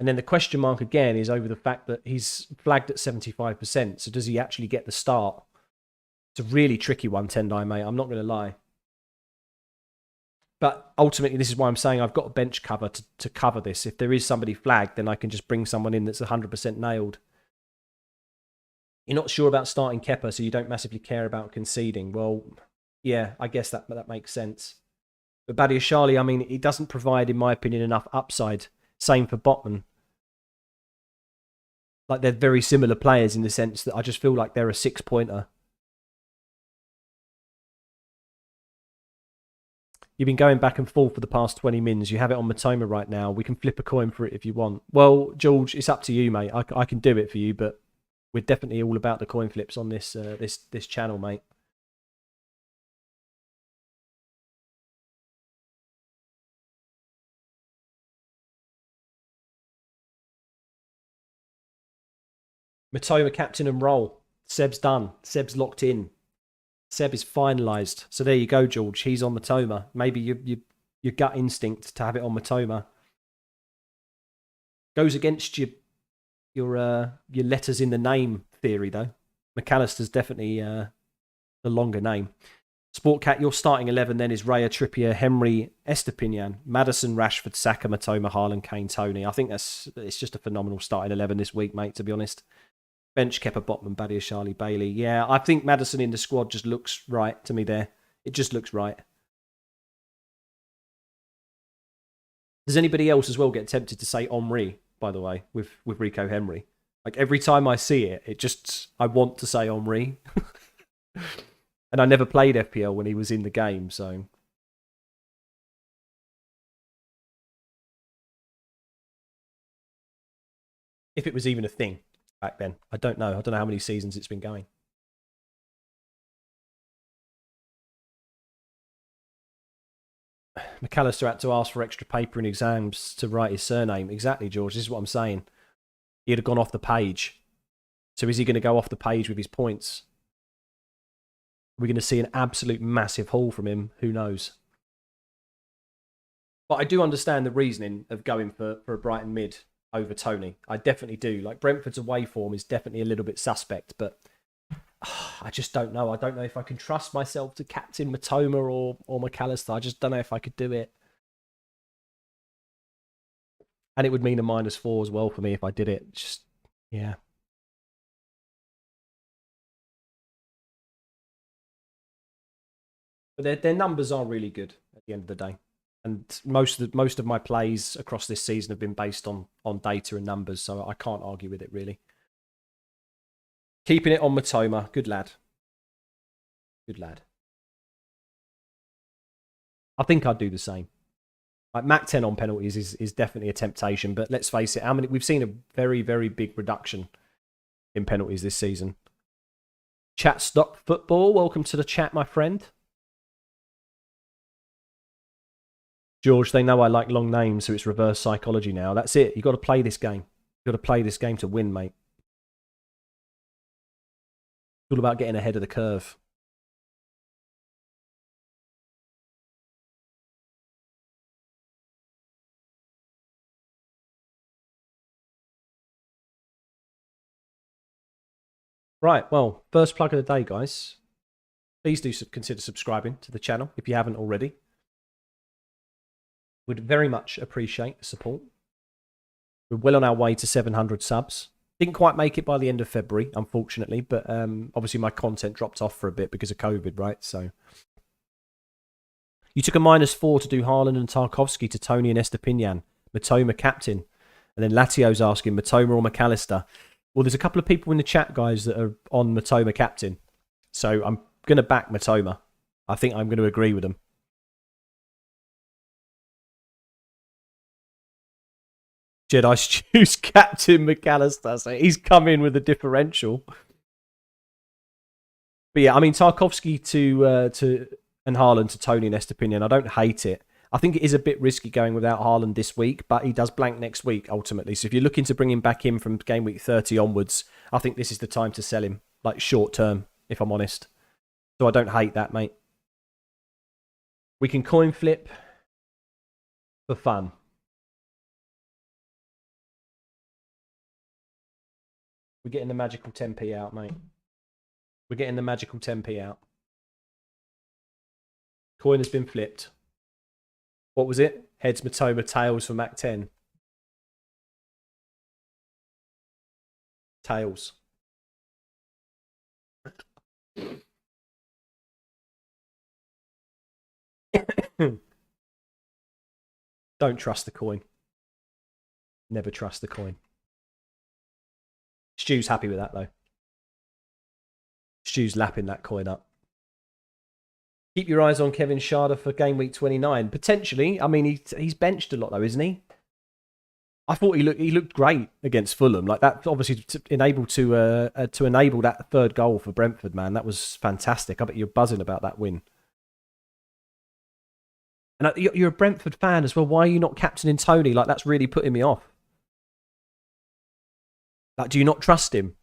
And then the question mark again is over the fact that he's flagged at 75%. So does he actually get the start? It's a really tricky one, Tendai, mate. I'm not going to lie. But ultimately, this is why I'm saying I've got a bench cover to cover this. If there is somebody flagged, then I can just bring someone in that's 100% nailed. You're not sure about starting Kepa, so you don't massively care about conceding. Well, yeah, I guess that makes sense. But Badiashile, I mean, he doesn't provide, in my opinion, enough upside. Same for Botman. Like, they're very similar players in the sense that I just feel like they're a 6-pointer. You've been going back and forth for the past 20 mins. You have it on Matoma right now. We can flip a coin for it if you want. Well, George, it's up to you, mate. I can do it for you, but we're definitely all about the coin flips on this this channel, mate. Matoma, captain and roll. Seb's done. Seb's locked in. Seb is finalised. So there you go, George. He's on Matoma. Maybe your gut instinct to have it on Matoma goes against your letters in the name theory, though. McAllister's definitely the longer name. Sportcat, your starting 11 then is Raya, Trippier, Henry, Estepinian, Maddison, Rashford, Saka, Matoma, Haaland, Kane, Tony. I think it's just a phenomenal starting 11 this week, mate, to be honest. Bench, Kepa, Botman, Badiashile, Bailey. Yeah, I think Maddison in the squad just looks right to me there. It just looks right. Does anybody else as well get tempted to say Omri, by the way, with Rico Henry? Like, every time I see it, I want to say Omri. And I never played FPL when he was in the game, so... If it was even a thing back then. I don't know. I don't know how many seasons it's been going. McAllister had to ask for extra paper in exams to write his surname. Exactly, George. This is what I'm saying. He'd have gone off the page. So is he going to go off the page with his points? We're going to see an absolute massive haul from him. Who knows? But I do understand the reasoning of going for a Brighton mid. over Tony. I definitely do. Like, Brentford's away form is definitely a little bit suspect, but I just don't know. I don't know if I can trust myself to captain Matoma or McAllister. I just don't know if I could do it. And it would mean a -4 as well for me if I did it. Just, yeah. But their numbers are really good at the end of the day. And most of my plays across this season have been based on data and numbers, so I can't argue with it really. Keeping it on Matoma. Good lad. Good lad. I think I'd do the same. Like, Mac 10 on penalties is definitely a temptation, but let's face it, we've seen a very, very big reduction in penalties this season. Chat Stock Football, welcome to the chat, my friend. George, they know I like long names, so it's reverse psychology now. That's it. You've got to play this game. You've got to play this game to win, mate. It's all about getting ahead of the curve. Right, well, first plug of the day, guys. Please do consider subscribing to the channel if you haven't already. Would very much appreciate the support. We're well on our way to 700 subs. Didn't quite make it by the end of February, unfortunately, but obviously my content dropped off for a bit because of COVID, right? So you took a -4 to do Haaland and Tarkowski to Tony and Estepinian, Matoma captain, and then Latio's asking Matoma or McAllister. Well, there's a couple of people in the chat, guys, that are on Matoma captain, so I'm going to back Matoma. I think I'm going to agree with them. Jedi Stew's captain McAllister, so he's come in with a differential. But yeah, I mean, Tarkowski to and Haaland to Tony and Estepinian, I don't hate it. I think it is a bit risky going without Haaland this week, but he does blank next week, ultimately. So if you're looking to bring him back in from game week 30 onwards, I think this is the time to sell him, like short term, if I'm honest. So I don't hate that, mate. We can coin flip for fun. We're getting the magical 10p out, mate. We're getting the magical 10p out. Coin has been flipped. What was it? Heads Matoma, tails for Mac 10. Tails. Don't trust the coin. Never trust the coin. Stu's happy with that, though. Stu's lapping that coin up. Keep your eyes on Kevin Schade for game week 29. Potentially. I mean, he's benched a lot, though, isn't he? I thought he looked great against Fulham. Like, that, obviously, to enable that third goal for Brentford, man, that was fantastic. I bet you're buzzing about that win. And you're a Brentford fan as well. Why are you not captaining Tony? Like, that's really putting me off. Like, do you not trust him?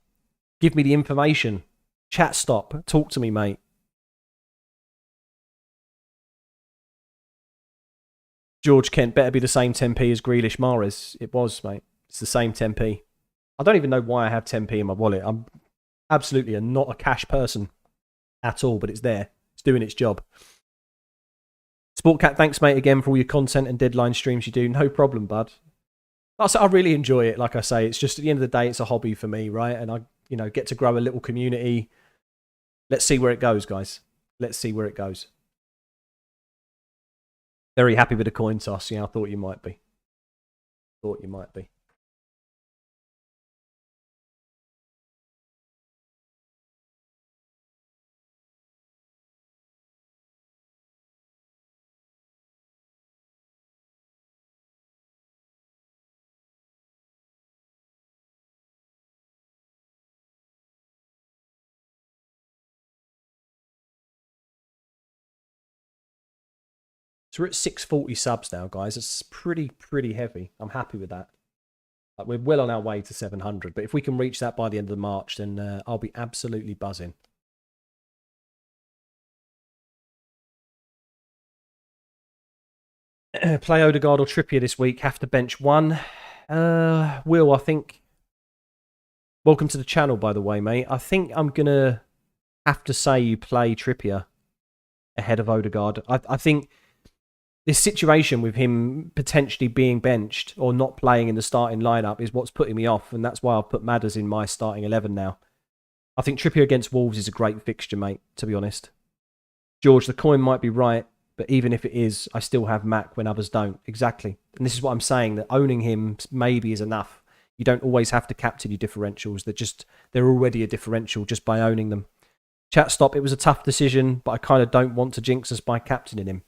Give me the information. Chat stop. Talk to me, mate. George Kent better be the same 10p as Grealish Mahrez. It was, mate. It's the same 10p. I don't even know why I have 10p in my wallet. I'm absolutely not a cash person at all, but it's there. It's doing its job. Sportcat, thanks, mate, again for all your content and deadline streams you do. No problem, bud. I really enjoy it. Like I say, it's just at the end of the day, it's a hobby for me, right? And I get to grow a little community. Let's see where it goes, guys. Let's see where it goes. Very happy with the coin toss. Yeah, I thought you might be. Thought you might be. So we're at 640 subs now, guys. It's pretty heavy. I'm happy with that. Like, we're well on our way to 700, but if we can reach that by the end of March, then I'll be absolutely buzzing. Play Odegaard or Trippier this week. Have to bench one. Will, I think... Welcome to the channel, by the way, mate. I think I'm going to have to say you play Trippier ahead of Odegaard. I think this situation with him potentially being benched or not playing in the starting lineup is what's putting me off, and that's why I've put Madders in my starting 11 now. I think Trippier against Wolves is a great fixture, mate, to be honest. George, the coin might be right, but even if it is, I still have Mac when others don't. Exactly. And this is what I'm saying, that owning him maybe is enough. You don't always have to captain your differentials. They're already a differential just by owning them. Chat stop, it was a tough decision, but I kind of don't want to jinx us by captaining him.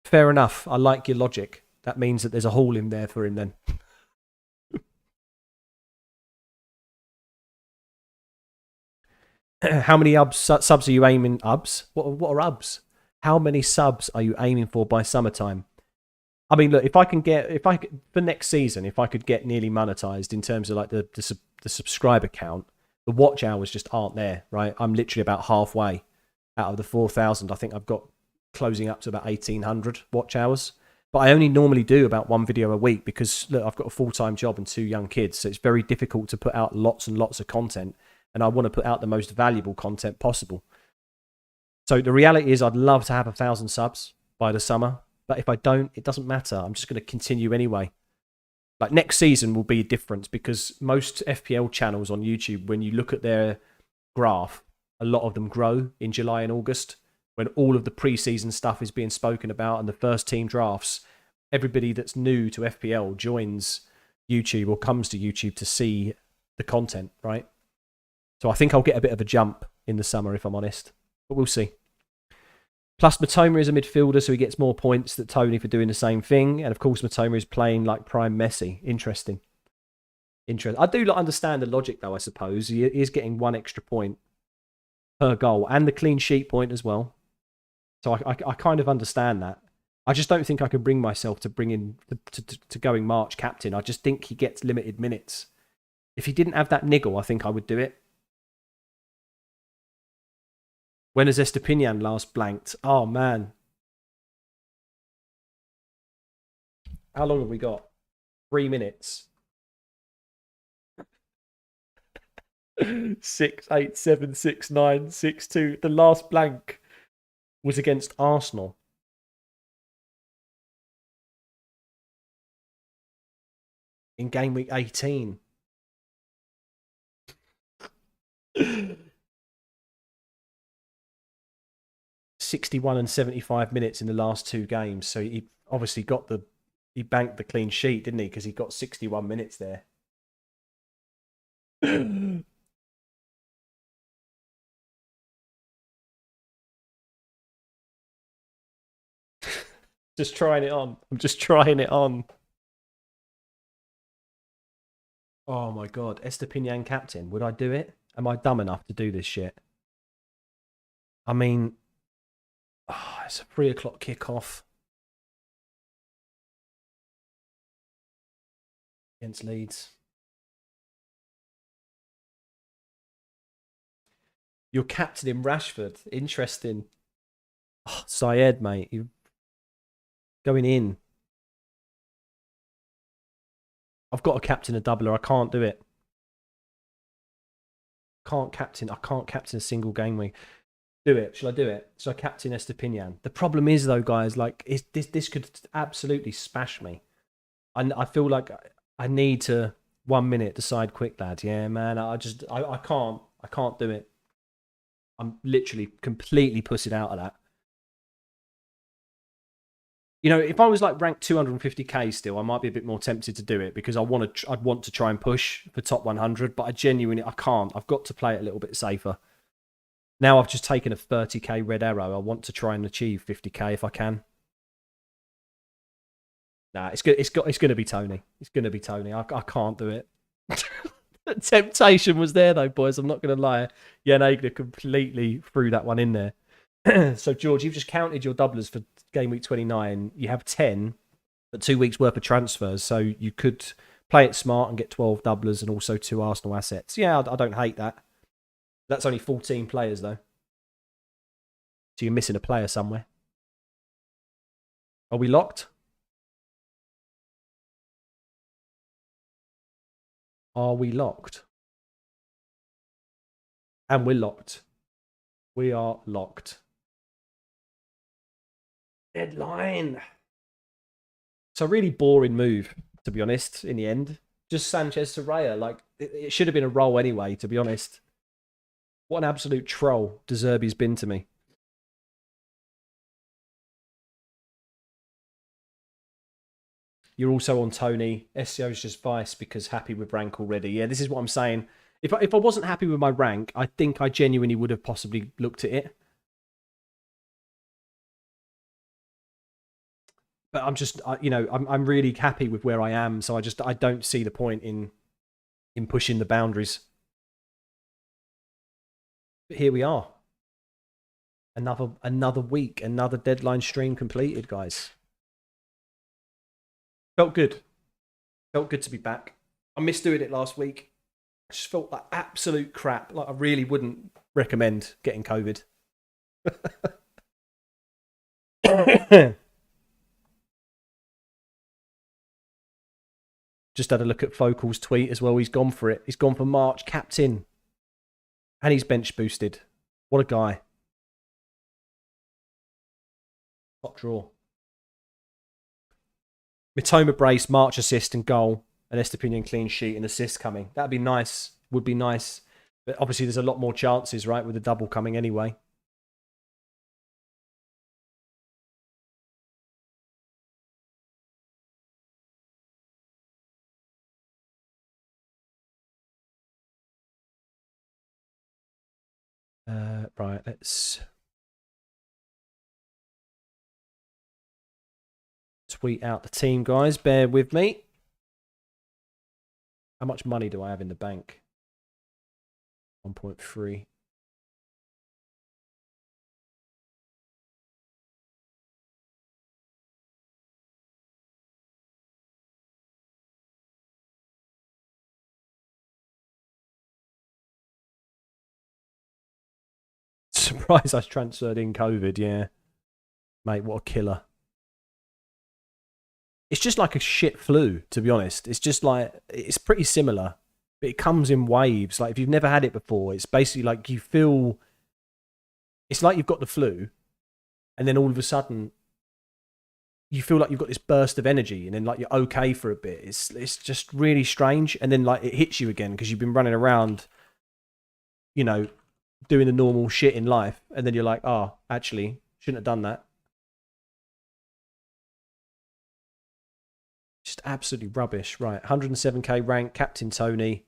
Fair enough. I like your logic. That means that there's a hole in there for him then. How many subs are you aiming? What are ubs? How many subs are you aiming for by summertime? I mean, look, for next season, if I could get nearly monetized in terms of like the subscriber count, the watch hours just aren't there, right? I'm literally about halfway out of the 4,000. I think I've got closing up to about 1,800 watch hours. But I only normally do about one video a week because, look, I've got a full-time job and 2 young kids, so it's very difficult to put out lots and lots of content, and I want to put out the most valuable content possible. So the reality is I'd love to have 1,000 subs by the summer, but if I don't, it doesn't matter. I'm just going to continue anyway. Like next season will be a difference because most FPL channels on YouTube, when you look at their graph, a lot of them grow in July and August when all of the pre-season stuff is being spoken about and the first team drafts. Everybody that's new to FPL joins YouTube or comes to YouTube to see the content, right? So I think I'll get a bit of a jump in the summer, if I'm honest. But we'll see. Plus, Matoma is a midfielder, so he gets more points than Tony for doing the same thing. And of course, Matoma is playing like prime Messi. Interesting. I do understand the logic, though, I suppose. He is getting 1 extra point per goal and the clean sheet point as well. So I kind of understand that. I just don't think I can bring myself to bring in to going March captain. I just think he gets limited minutes. If he didn't have that niggle, I think I would do it. When has Estepinian last blanked? Oh, man. How long have we got? 3 minutes. 6, 8, 7, 6, 9, 6, 2. The last blank was against Arsenal. In game week 18. 61 and 75 minutes in the last 2 games. So he obviously he banked the clean sheet, didn't he? Because he got 61 minutes there. Just trying it on. I'm just trying it on. Oh my god, Estepinian captain. Would I do it? Am I dumb enough to do this shit? I mean, it's a 3 o'clock kickoff against Leeds. You're captain in Rashford. Interesting. Oh, Syed, mate. You going in. I've got to captain a doubler. I can't do it. I can't captain a single game week. Do it. Shall I do it? Shall I captain Estepinian? The problem is, though, guys, like this could absolutely smash me. I feel like I need to 1 minute decide quick, lad. Yeah, man. I can't do it. I'm literally completely pussied out of that. You know, if I was like ranked 250k still, I might be a bit more tempted to do it because I'd want to try and push for top 100, but I can't. I've got to play it a little bit safer. Now I've just taken a 30k red arrow. I want to try and achieve 50k if I can. Nah, it's going to be Tony. It's going to be Tony. I can't do it. The temptation was there though, boys. I'm not going to lie. Yeah, Nagler completely threw that one in there. So George, you've just counted your doublers for game week 29. You have 10, but 2 weeks worth of transfers. So you could play it smart and get 12 doublers and also 2 Arsenal assets. Yeah, I don't hate that. That's only 14 players though. So you're missing a player somewhere. Are we locked? Are we locked? And we're locked. We are locked. Deadline. It's a really boring move, to be honest, in the end. Just Sanchez to Raya. Like, it should have been a roll anyway, to be honest. What an absolute troll De Zerbi's been to me. You're also on Tony. SEO's just vice because happy with rank already. Yeah, this is what I'm saying. If I wasn't happy with my rank, I think I genuinely would have possibly looked at it. But I'm just, I'm really happy with where I am. So I don't see the point in pushing the boundaries. But here we are. Another week, another deadline stream completed, guys. Felt good. Felt good to be back. I missed doing it last week. I just felt like absolute crap. Like I really wouldn't recommend getting COVID. Just had a look at Focal's tweet as well. He's gone for it. He's gone for March captain. And he's bench boosted. What a guy. Top draw. Mitoma brace, March assist and goal. An Estepinian clean sheet and assist coming. That'd be nice. Would be nice. But obviously there's a lot more chances, right, with the double coming anyway. Right, let's tweet out the team, guys. Bear with me. How much money do I have in the bank? 1.3. Surprised I transferred in COVID, yeah. Mate, what a killer. It's just like a shit flu, to be honest. It's just like, it's pretty similar, but it comes in waves. Like, if you've never had it before, it's basically like you feel, it's like you've got the flu, and then all of a sudden, you feel like you've got this burst of energy, and then like you're okay for a bit. It's just really strange, and then like it hits you again because you've been running around, doing the normal shit in life, and then you're like, oh, actually, shouldn't have done that. Just absolutely rubbish. Right, 107k rank, Captain Tony,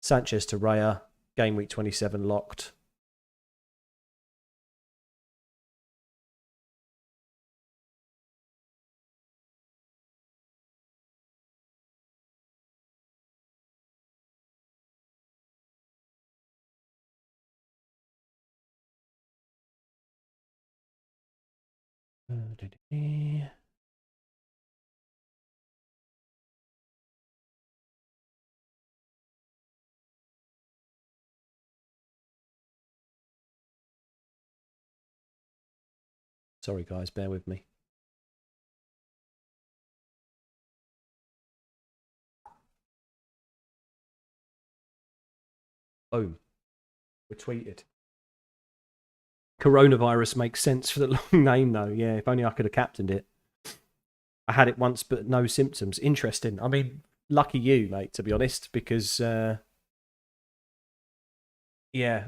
Sanchez to Raya, game week 27 locked. Sorry, guys, bear with me. Boom. We're tweeted. Coronavirus makes sense for the long name, though. Yeah, if only I could have captained it. I had it once, but no symptoms. Interesting. I mean, lucky you, mate, to be honest, because, yeah,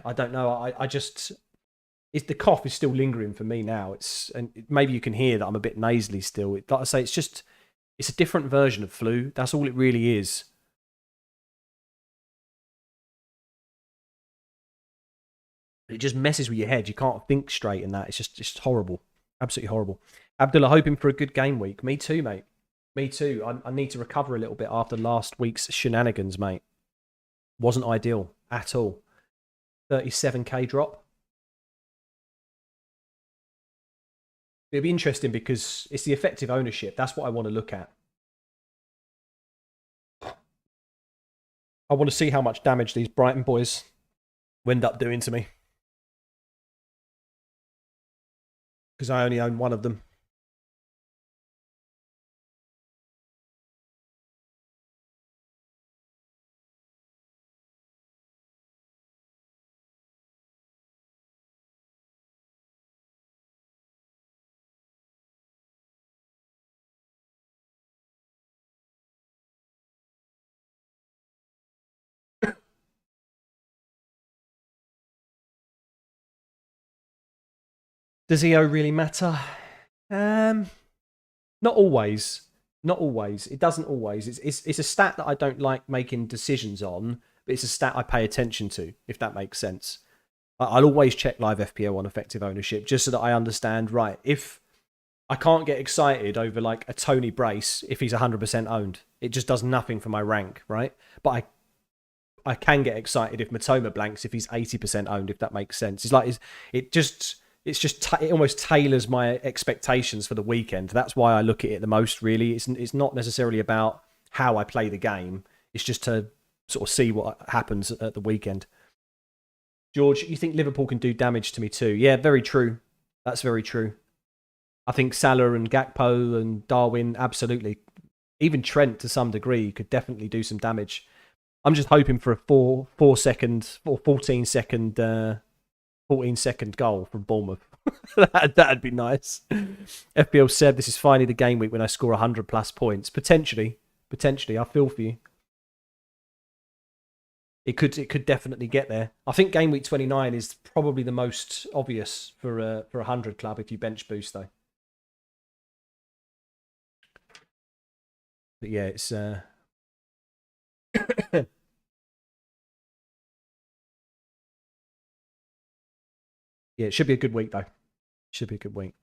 I don't know. I just, the cough is still lingering for me now. And maybe you can hear that I'm a bit nasally still. Like I say, it's a different version of flu. That's all it really is. It just messes with your head. You can't think straight in that. It's just horrible. Absolutely horrible. Abdullah, hoping for a good game week. Me too, mate. Me too. I need to recover a little bit after last week's shenanigans, mate. Wasn't ideal at all. 37k drop. It'll be interesting because it's the effective ownership. That's what I want to look at. I want to see how much damage these Brighton boys end up doing to me. Because I only own one of them. Does EO really matter? Not always. Not always. It doesn't always. It's a stat that I don't like making decisions on, but it's a stat I pay attention to, if that makes sense. I'll always check live FPL on effective ownership just so that I understand, right, if I can't get excited over like a Tony Brace if he's 100% owned. It just does nothing for my rank, right? But I can get excited if Matoma blanks if he's 80% owned, if that makes sense. It almost tailors my expectations for the weekend. That's why I look at it the most, really. It's not necessarily about how I play the game. It's just to sort of see what happens at the weekend. George, you think Liverpool can do damage to me too? Yeah, very true. That's very true. I think Salah and Gakpo and Darwin, absolutely. Even Trent, to some degree, could definitely do some damage. I'm just hoping for a 14 second goal from Bournemouth. That'd be nice. FPL said this is finally the game week when I score 100 plus points. Potentially, I feel for you. It could definitely get there. I think game week 29 is probably the most obvious for a 100 club if you bench boost though. But yeah, it's yeah, it should be a good week though. Should be a good week.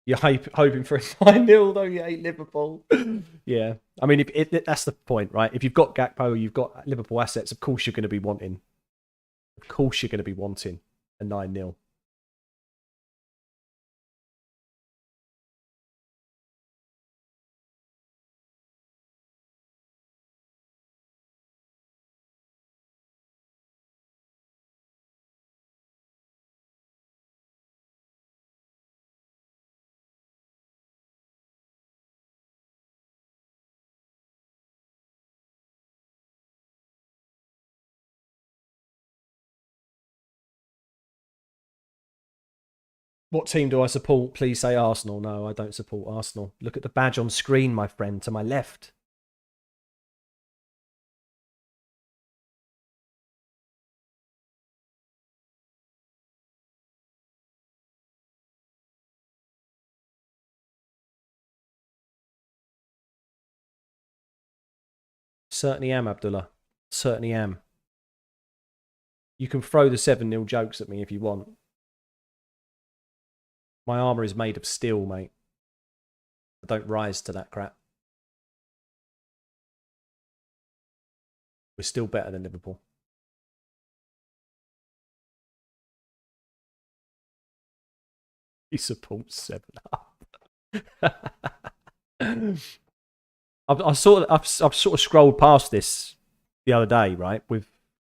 You're hoping for a 9-0 though. You hate Liverpool. Yeah, I mean, that's the point, right? If you've got Gakpo, you've got Liverpool assets. Of course, you're going to be wanting. Of course, you're going to be wanting a 9-0. What team do I support? Please say Arsenal. No, I don't support Arsenal. Look at the badge on screen, my friend, to my left. Certainly am, Abdullah. Certainly am. You can throw the 7-0 jokes at me if you want. My armour is made of steel, mate. I don't rise to that crap. We're still better than Liverpool. He supports 7-up. I've sort of scrolled past this the other day, right, with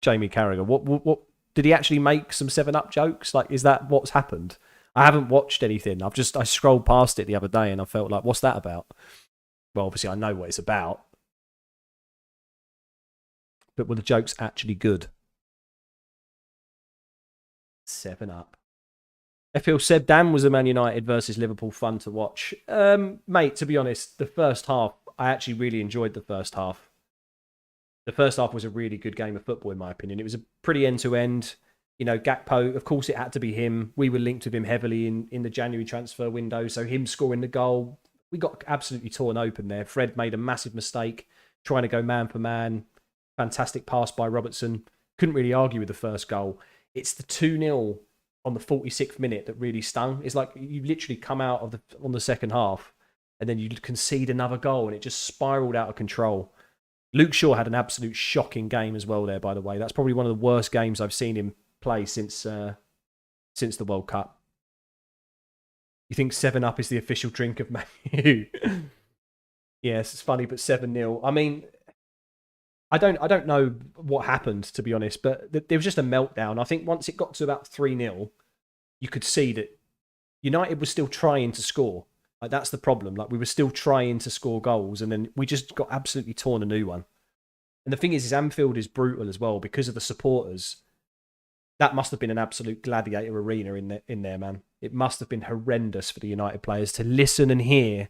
Jamie Carragher. What did he actually make some 7-up jokes? Like, is that what's happened? I haven't watched anything. I scrolled past it the other day and I felt like, what's that about? Well, obviously I know what it's about, but were the jokes actually good? 7-up. FPL said Dan was a Man United versus Liverpool fun to watch. Mate, to be honest, the first half, I actually really enjoyed the first half. The first half was a really good game of football, in my opinion. It was a pretty end-to-end. You know, Gakpo, of course it had to be him. We were linked with him heavily in the January transfer window, so him scoring the goal, we got absolutely torn open there. Fred made a massive mistake trying to go man for man. Fantastic pass by Robertson. Couldn't really argue with the first goal. It's the 2-0 on the 46th minute that really stung. It's like you literally come out of on the second half and then you concede another goal and it just spiraled out of control. Luke Shaw had an absolute shocking game as well there, by the way. That's probably one of the worst games I've seen him play since the World Cup. You think 7-up is the official drink of Man U? Yes, it's funny, but 7-0. I mean, I don't know what happened, to be honest, but there was just a meltdown. I think once it got to about 3-0, you could see that United was still trying to score. Like, that's the problem. Like, we were still trying to score goals, and then we just got absolutely torn a new one. And the thing is Anfield is brutal as well because of the supporters. That must have been an absolute gladiator arena in there, man. It must have been horrendous for the United players to listen and hear.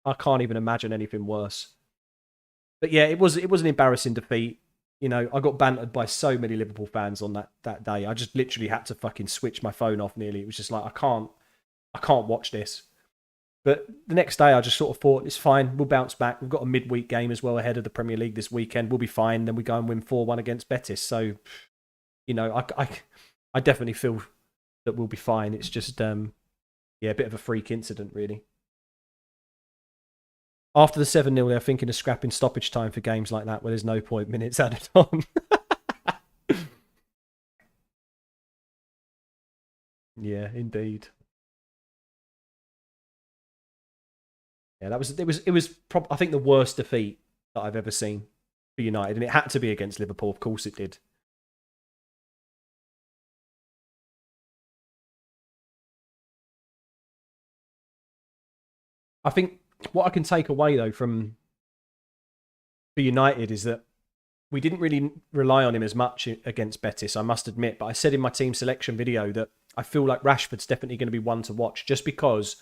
I can't even imagine anything worse. But yeah, it was an embarrassing defeat. You know, I got bantered by so many Liverpool fans on that day. I just literally had to fucking switch my phone off nearly. It was just like, I can't watch this. But the next day, I just sort of thought, it's fine. We'll bounce back. We've got a midweek game as well ahead of the Premier League this weekend. We'll be fine. Then we go and win 4-1 against Betis. So, you know, I definitely feel that we'll be fine. It's just, a bit of a freak incident, really. After the 7-0, they're thinking of scrapping stoppage time for games like that where there's no point minutes added on. Yeah, indeed. Yeah, I think the worst defeat that I've ever seen for United, and it had to be against Liverpool. Of course, it did. I think what I can take away though from for United is that we didn't really rely on him as much against Betis, I must admit. But I said in my team selection video that I feel like Rashford's definitely going to be one to watch, just because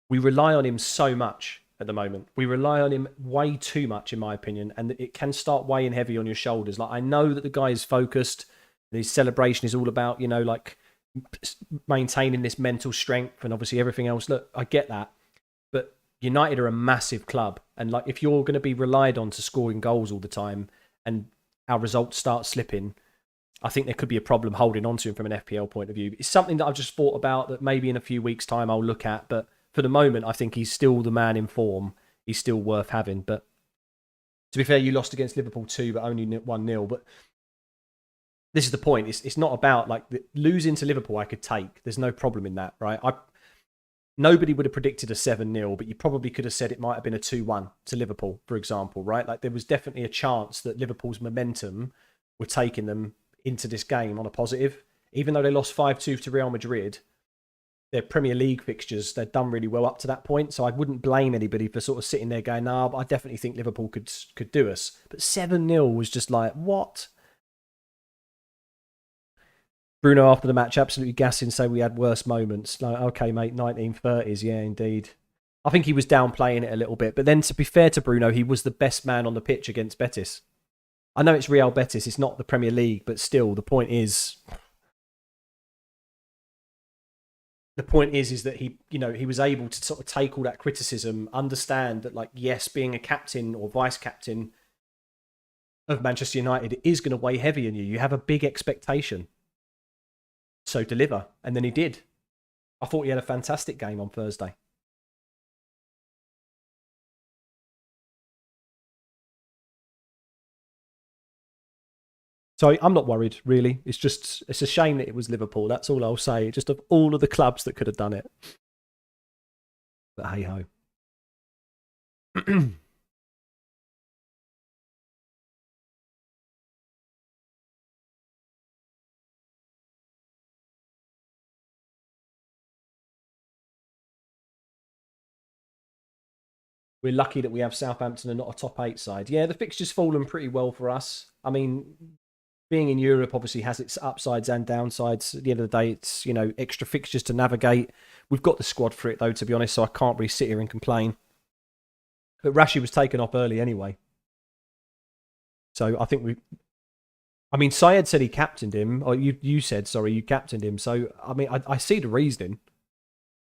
we rely on him so much at the moment. We rely on him way too much, in my opinion, and it can start weighing heavy on your shoulders. Like, I know that the guy is focused, and his celebration is all about, you know, like maintaining this mental strength and obviously everything else. Look, I get that, but United are a massive club, and like if you're going to be relied on to scoring goals all the time, and our results start slipping, I think there could be a problem holding on to him from an FPL point of view. It's something that I've just thought about that maybe in a few weeks' time I'll look at, but for the moment, I think he's still the man in form. He's still worth having. But to be fair, you lost against Liverpool 2, but only 1-0. But this is the point. It's not about like losing to Liverpool I could take. There's no problem in that, right? Nobody would have predicted a 7-0, but you probably could have said it might have been a 2-1 to Liverpool, for example, right? Like there was definitely a chance that Liverpool's momentum were taking them into this game on a positive. Even though they lost 5-2 to Real Madrid, their Premier League fixtures, they'd done really well up to that point. So I wouldn't blame anybody for sort of sitting there going, nah, but I definitely think Liverpool could do us. But 7-0 was just like, what? Bruno after the match absolutely gassing, saying we had worse moments. Like, okay, mate, 1930s, yeah, indeed. I think he was downplaying it a little bit. But then to be fair to Bruno, he was the best man on the pitch against Betis. I know it's Real Betis, it's not the Premier League, but still, the point is that he was able to sort of take all that criticism, understand that, like, yes, being a captain or vice captain of Manchester United is going to weigh heavy on you. You have a big expectation. So deliver. And then he did. I thought he had a fantastic game on Thursday. So I'm not worried, really. It's a shame that it was Liverpool. That's all I'll say. Just of all of the clubs that could have done it. But hey ho. We're lucky that we have Southampton and not a top 8 side. Yeah, the fixture's fallen pretty well for us. I mean, being in Europe obviously has its upsides and downsides. At the end of the day, it's, you know, extra fixtures to navigate. We've got the squad for it, though, to be honest, so I can't really sit here and complain. But Rashi was taken off early anyway. So I think Syed said he captained him, or you said, sorry, you captained him. So, I mean, I see the reasoning.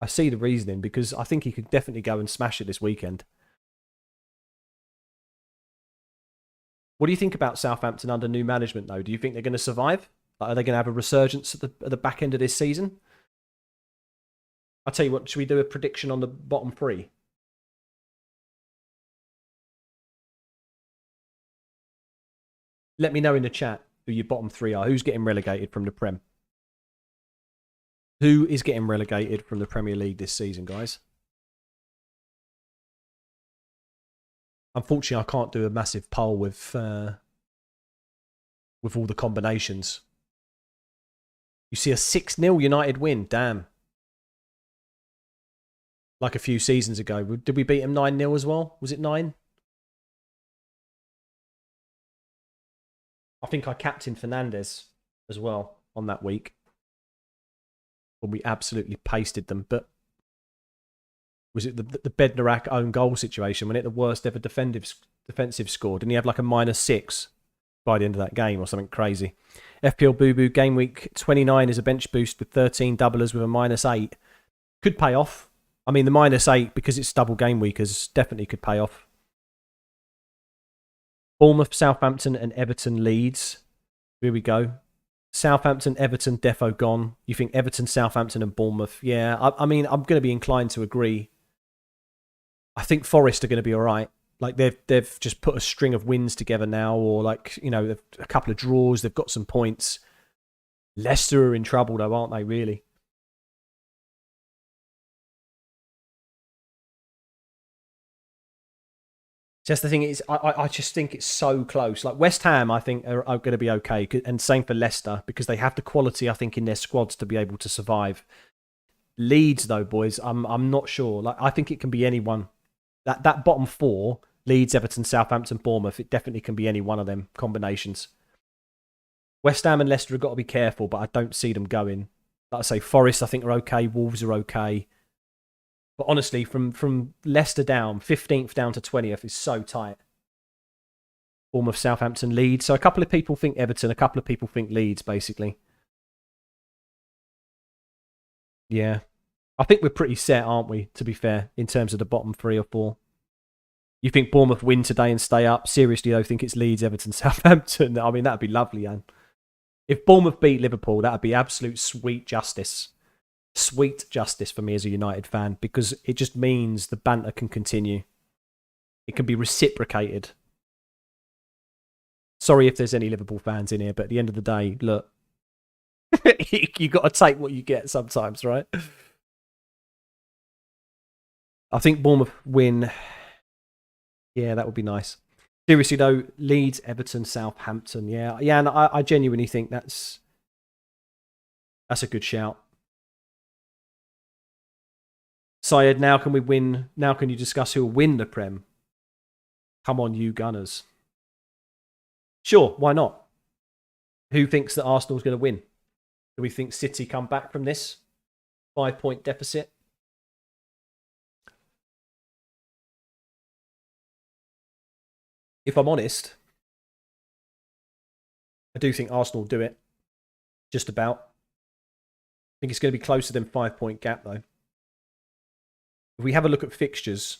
I see the reasoning because I think he could definitely go and smash it this weekend. What do you think about Southampton under new management, though? Do you think they're going to survive? Like, are they going to have a resurgence at the back end of this season? I'll tell you what, should we do a prediction on the bottom 3? Let me know in the chat who your bottom 3 are. Who's getting relegated from the Prem? Who is getting relegated from the Premier League this season, guys? Unfortunately, I can't do a massive poll with all the combinations. You see a 6-0 United win. Damn. Like a few seasons ago. Did we beat them 9-0 as well? Was it 9? I think I captained Fernandes as well on that week, when we absolutely pasted them. But was it the Bednarak own goal situation? When it the worst ever defensive score? Didn't he have like a -6? by the end of that game or something crazy. FPL Boo Boo Game Week 29 is a bench boost with 13 doublers with a -8. Could pay off. I mean, the -8, because it's double game weekers, definitely could pay off. Bournemouth, Southampton, and Everton Leeds. Here we go. Southampton, Everton, defo gone. You think Everton, Southampton, and Bournemouth? Yeah, I mean, I'm going to be inclined to agree. I think Forest are going to be all right. Like they've just put a string of wins together now, or like, you know, a couple of draws. They've got some points. Leicester are in trouble though, aren't they? Really. Just the thing is, I just think it's so close. Like West Ham, I think are going to be okay, and same for Leicester because they have the quality, I think, in their squads to be able to survive. Leeds, though, boys, I'm not sure. Like I think it can be anyone. That bottom four: Leeds, Everton, Southampton, Bournemouth. It definitely can be any one of them combinations. West Ham and Leicester have got to be careful, but I don't see them going. Like I say, Forest, I think are okay. Wolves are okay. But honestly, from Leicester down, 15th down to 20th is so tight. Bournemouth, Southampton, Leeds. So a couple of people think Everton, a couple of people think Leeds, basically. Yeah. I think we're pretty set, aren't we, to be fair, in terms of the bottom 3 or 4. You think Bournemouth win today and stay up? Seriously, though, think it's Leeds, Everton, Southampton. I mean, that'd be lovely, Anne. If Bournemouth beat Liverpool, that'd be absolute sweet justice. Sweet justice for me as a United fan, because it just means the banter can continue. It can be reciprocated. Sorry if there's any Liverpool fans in here, but at the end of the day, look, you got to take what you get sometimes, right? I think Bournemouth win. Yeah, that would be nice. Seriously though, Leeds, Everton, Southampton. Yeah, and I genuinely think that's a good shout. Syed, now can we win? Now can you discuss who will win the Prem? Come on, you Gunners. Sure, why not? Who thinks that Arsenal's going to win? Do we think City come back from this 5-point deficit? If I'm honest, I do think Arsenal will do it. Just about. I think it's going to be closer than 5-point gap, though. If we have a look at fixtures,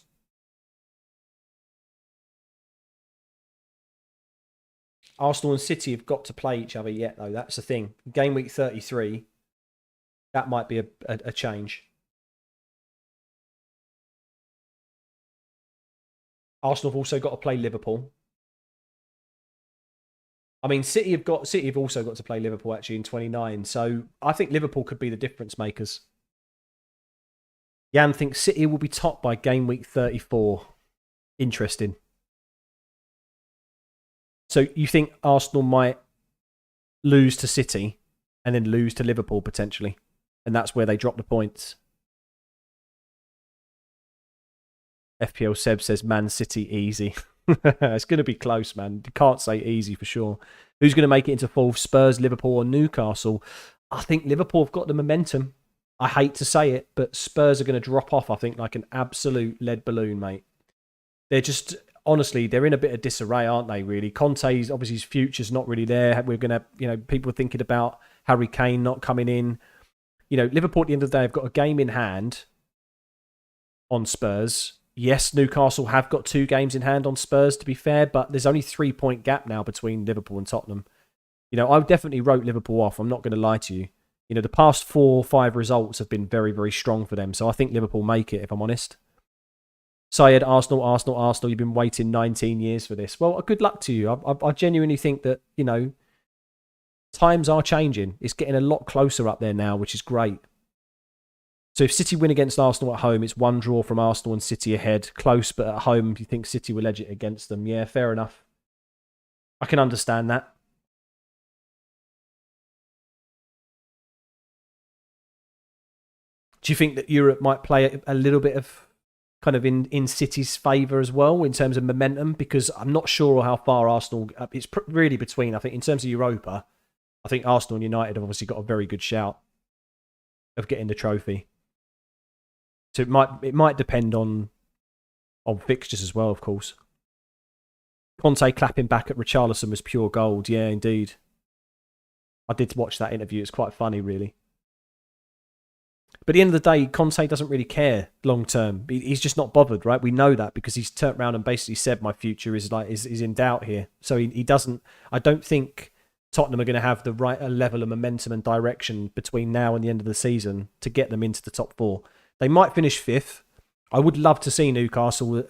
Arsenal and City have got to play each other yet, though. That's the thing. Game week 33, that might be a change. Arsenal have also got to play Liverpool. I mean, City have also got to play Liverpool actually in 29. So I think Liverpool could be the difference makers. Jan thinks City will be topped by game week 34. Interesting. So you think Arsenal might lose to City and then lose to Liverpool potentially, and that's where they drop the points. FPL Seb says Man City easy. It's going to be close, man. You can't say easy for sure. Who's going to make it into 4th? Spurs, Liverpool, or Newcastle? I think Liverpool have got the momentum. I hate to say it, but Spurs are going to drop off, I think, like an absolute lead balloon, mate. They're just, honestly, they're in a bit of disarray, aren't they, really? Conte's, obviously, his future's not really there. We're going to, people are thinking about Harry Kane not coming in. Liverpool at the end of the day have got a game in hand on Spurs. Yes, Newcastle have got 2 games in hand on Spurs, to be fair, but there's only 3-point gap now between Liverpool and Tottenham. I definitely wrote Liverpool off. I'm not going to lie to you. The past 4 or 5 results have been very, very strong for them. So I think Liverpool make it, if I'm honest. Syed, Arsenal. You've been waiting 19 years for this. Well, good luck to you. I genuinely think that, times are changing. It's getting a lot closer up there now, which is great. So if City win against Arsenal at home, it's 1 draw from Arsenal and City ahead. Close, but at home, you think City will edge it against them. Yeah, fair enough. I can understand that. Do you think that Europe might play a little bit of kind of in City's favour as well in terms of momentum? Because I'm not sure how far Arsenal... It's really between, I think, in terms of Europa, I think Arsenal and United have obviously got a very good shout of getting the trophy. So it might depend on fixtures as well, of course. Conte clapping back at Richarlison was pure gold. Yeah, indeed. I did watch that interview. It's quite funny, really. But at the end of the day, Conte doesn't really care long term. He's just not bothered, right? We know that because he's turned around and basically said my future is in doubt here. So he doesn't. I don't think Tottenham are going to have the right level of momentum and direction between now and the end of the season to get them into the top 4. They might finish 5th. I would love to see Newcastle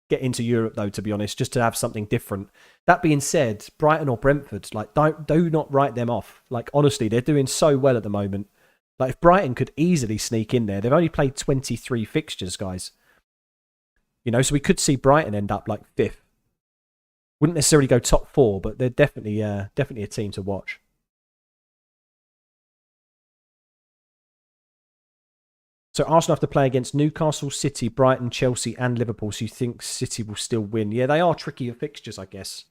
get into Europe, though, to be honest, just to have something different. That being said, Brighton or Brentford, like, do not write them off. Like, honestly, they're doing so well at the moment. Like, if Brighton could easily sneak in there, they've only played 23 fixtures, guys. You know, so we could see Brighton end up like 5th. Wouldn't necessarily go top 4, but they're definitely a team to watch. So Arsenal have to play against Newcastle, City, Brighton, Chelsea and Liverpool. So you think City will still win? Yeah, they are trickier fixtures, I guess.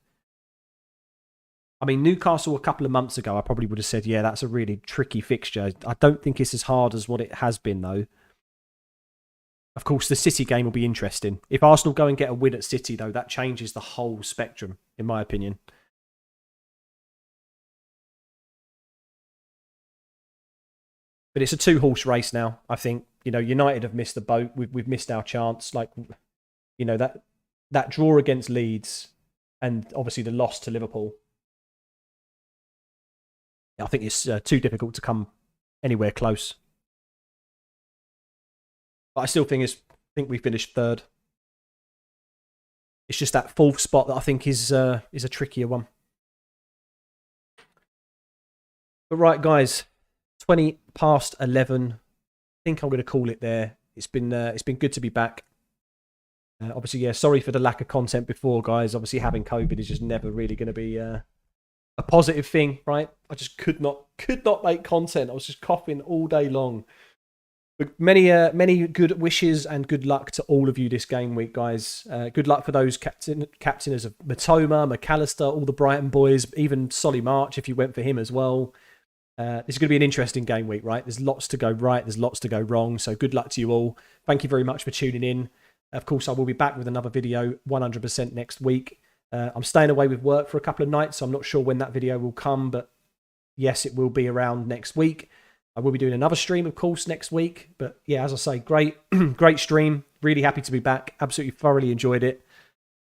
I mean, Newcastle a couple of months ago, I probably would have said, yeah, that's a really tricky fixture. I don't think it's as hard as what it has been, though. Of course, the City game will be interesting. If Arsenal go and get a win at City, though, that changes the whole spectrum, in my opinion. But it's a 2-horse race now, I think. You know, United have missed the boat. We've missed our chance. Like, you know, that draw against Leeds and obviously the loss to Liverpool. I think it's too difficult to come anywhere close. But I still think we finished 3rd. It's just that 4th spot that I think is a trickier one. But right, guys, 20 past 11. I think I'm going to call it there. It's been good to be back. Obviously, yeah, sorry for the lack of content before, guys. Obviously, having COVID is just never really going to be a positive thing, right? I just could not make content. I was just coughing all day long. But many good wishes and good luck to all of you this game week, guys. Good luck for those captainers of Matoma, McAllister, all the Brighton boys, even Solly March if you went for him as well. This is going to be an interesting game week, right? There's lots to go right. There's lots to go wrong. So good luck to you all. Thank you very much for tuning in. Of course, I will be back with another video 100% next week. I'm staying away with work for a couple of nights, so I'm not sure when that video will come, but yes, it will be around next week. I will be doing another stream, of course, next week. But yeah, as I say, great stream. Really happy to be back. Absolutely thoroughly enjoyed it.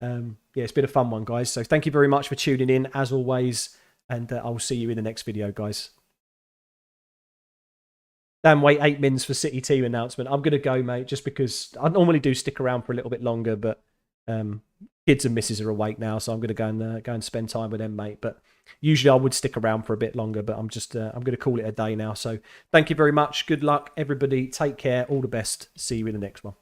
Yeah, it's been a fun one, guys. So thank you very much for tuning in, as always. And I will see you in the next video, guys. Damn, wait 8 minutes for City team announcement. I'm going to go, mate, just because I normally do stick around for a little bit longer, but kids and missus are awake now, so I'm going to go and spend time with them, mate. But usually I would stick around for a bit longer, but I'm going to call it a day now. So thank you very much. Good luck, everybody. Take care. All the best. See you in the next one.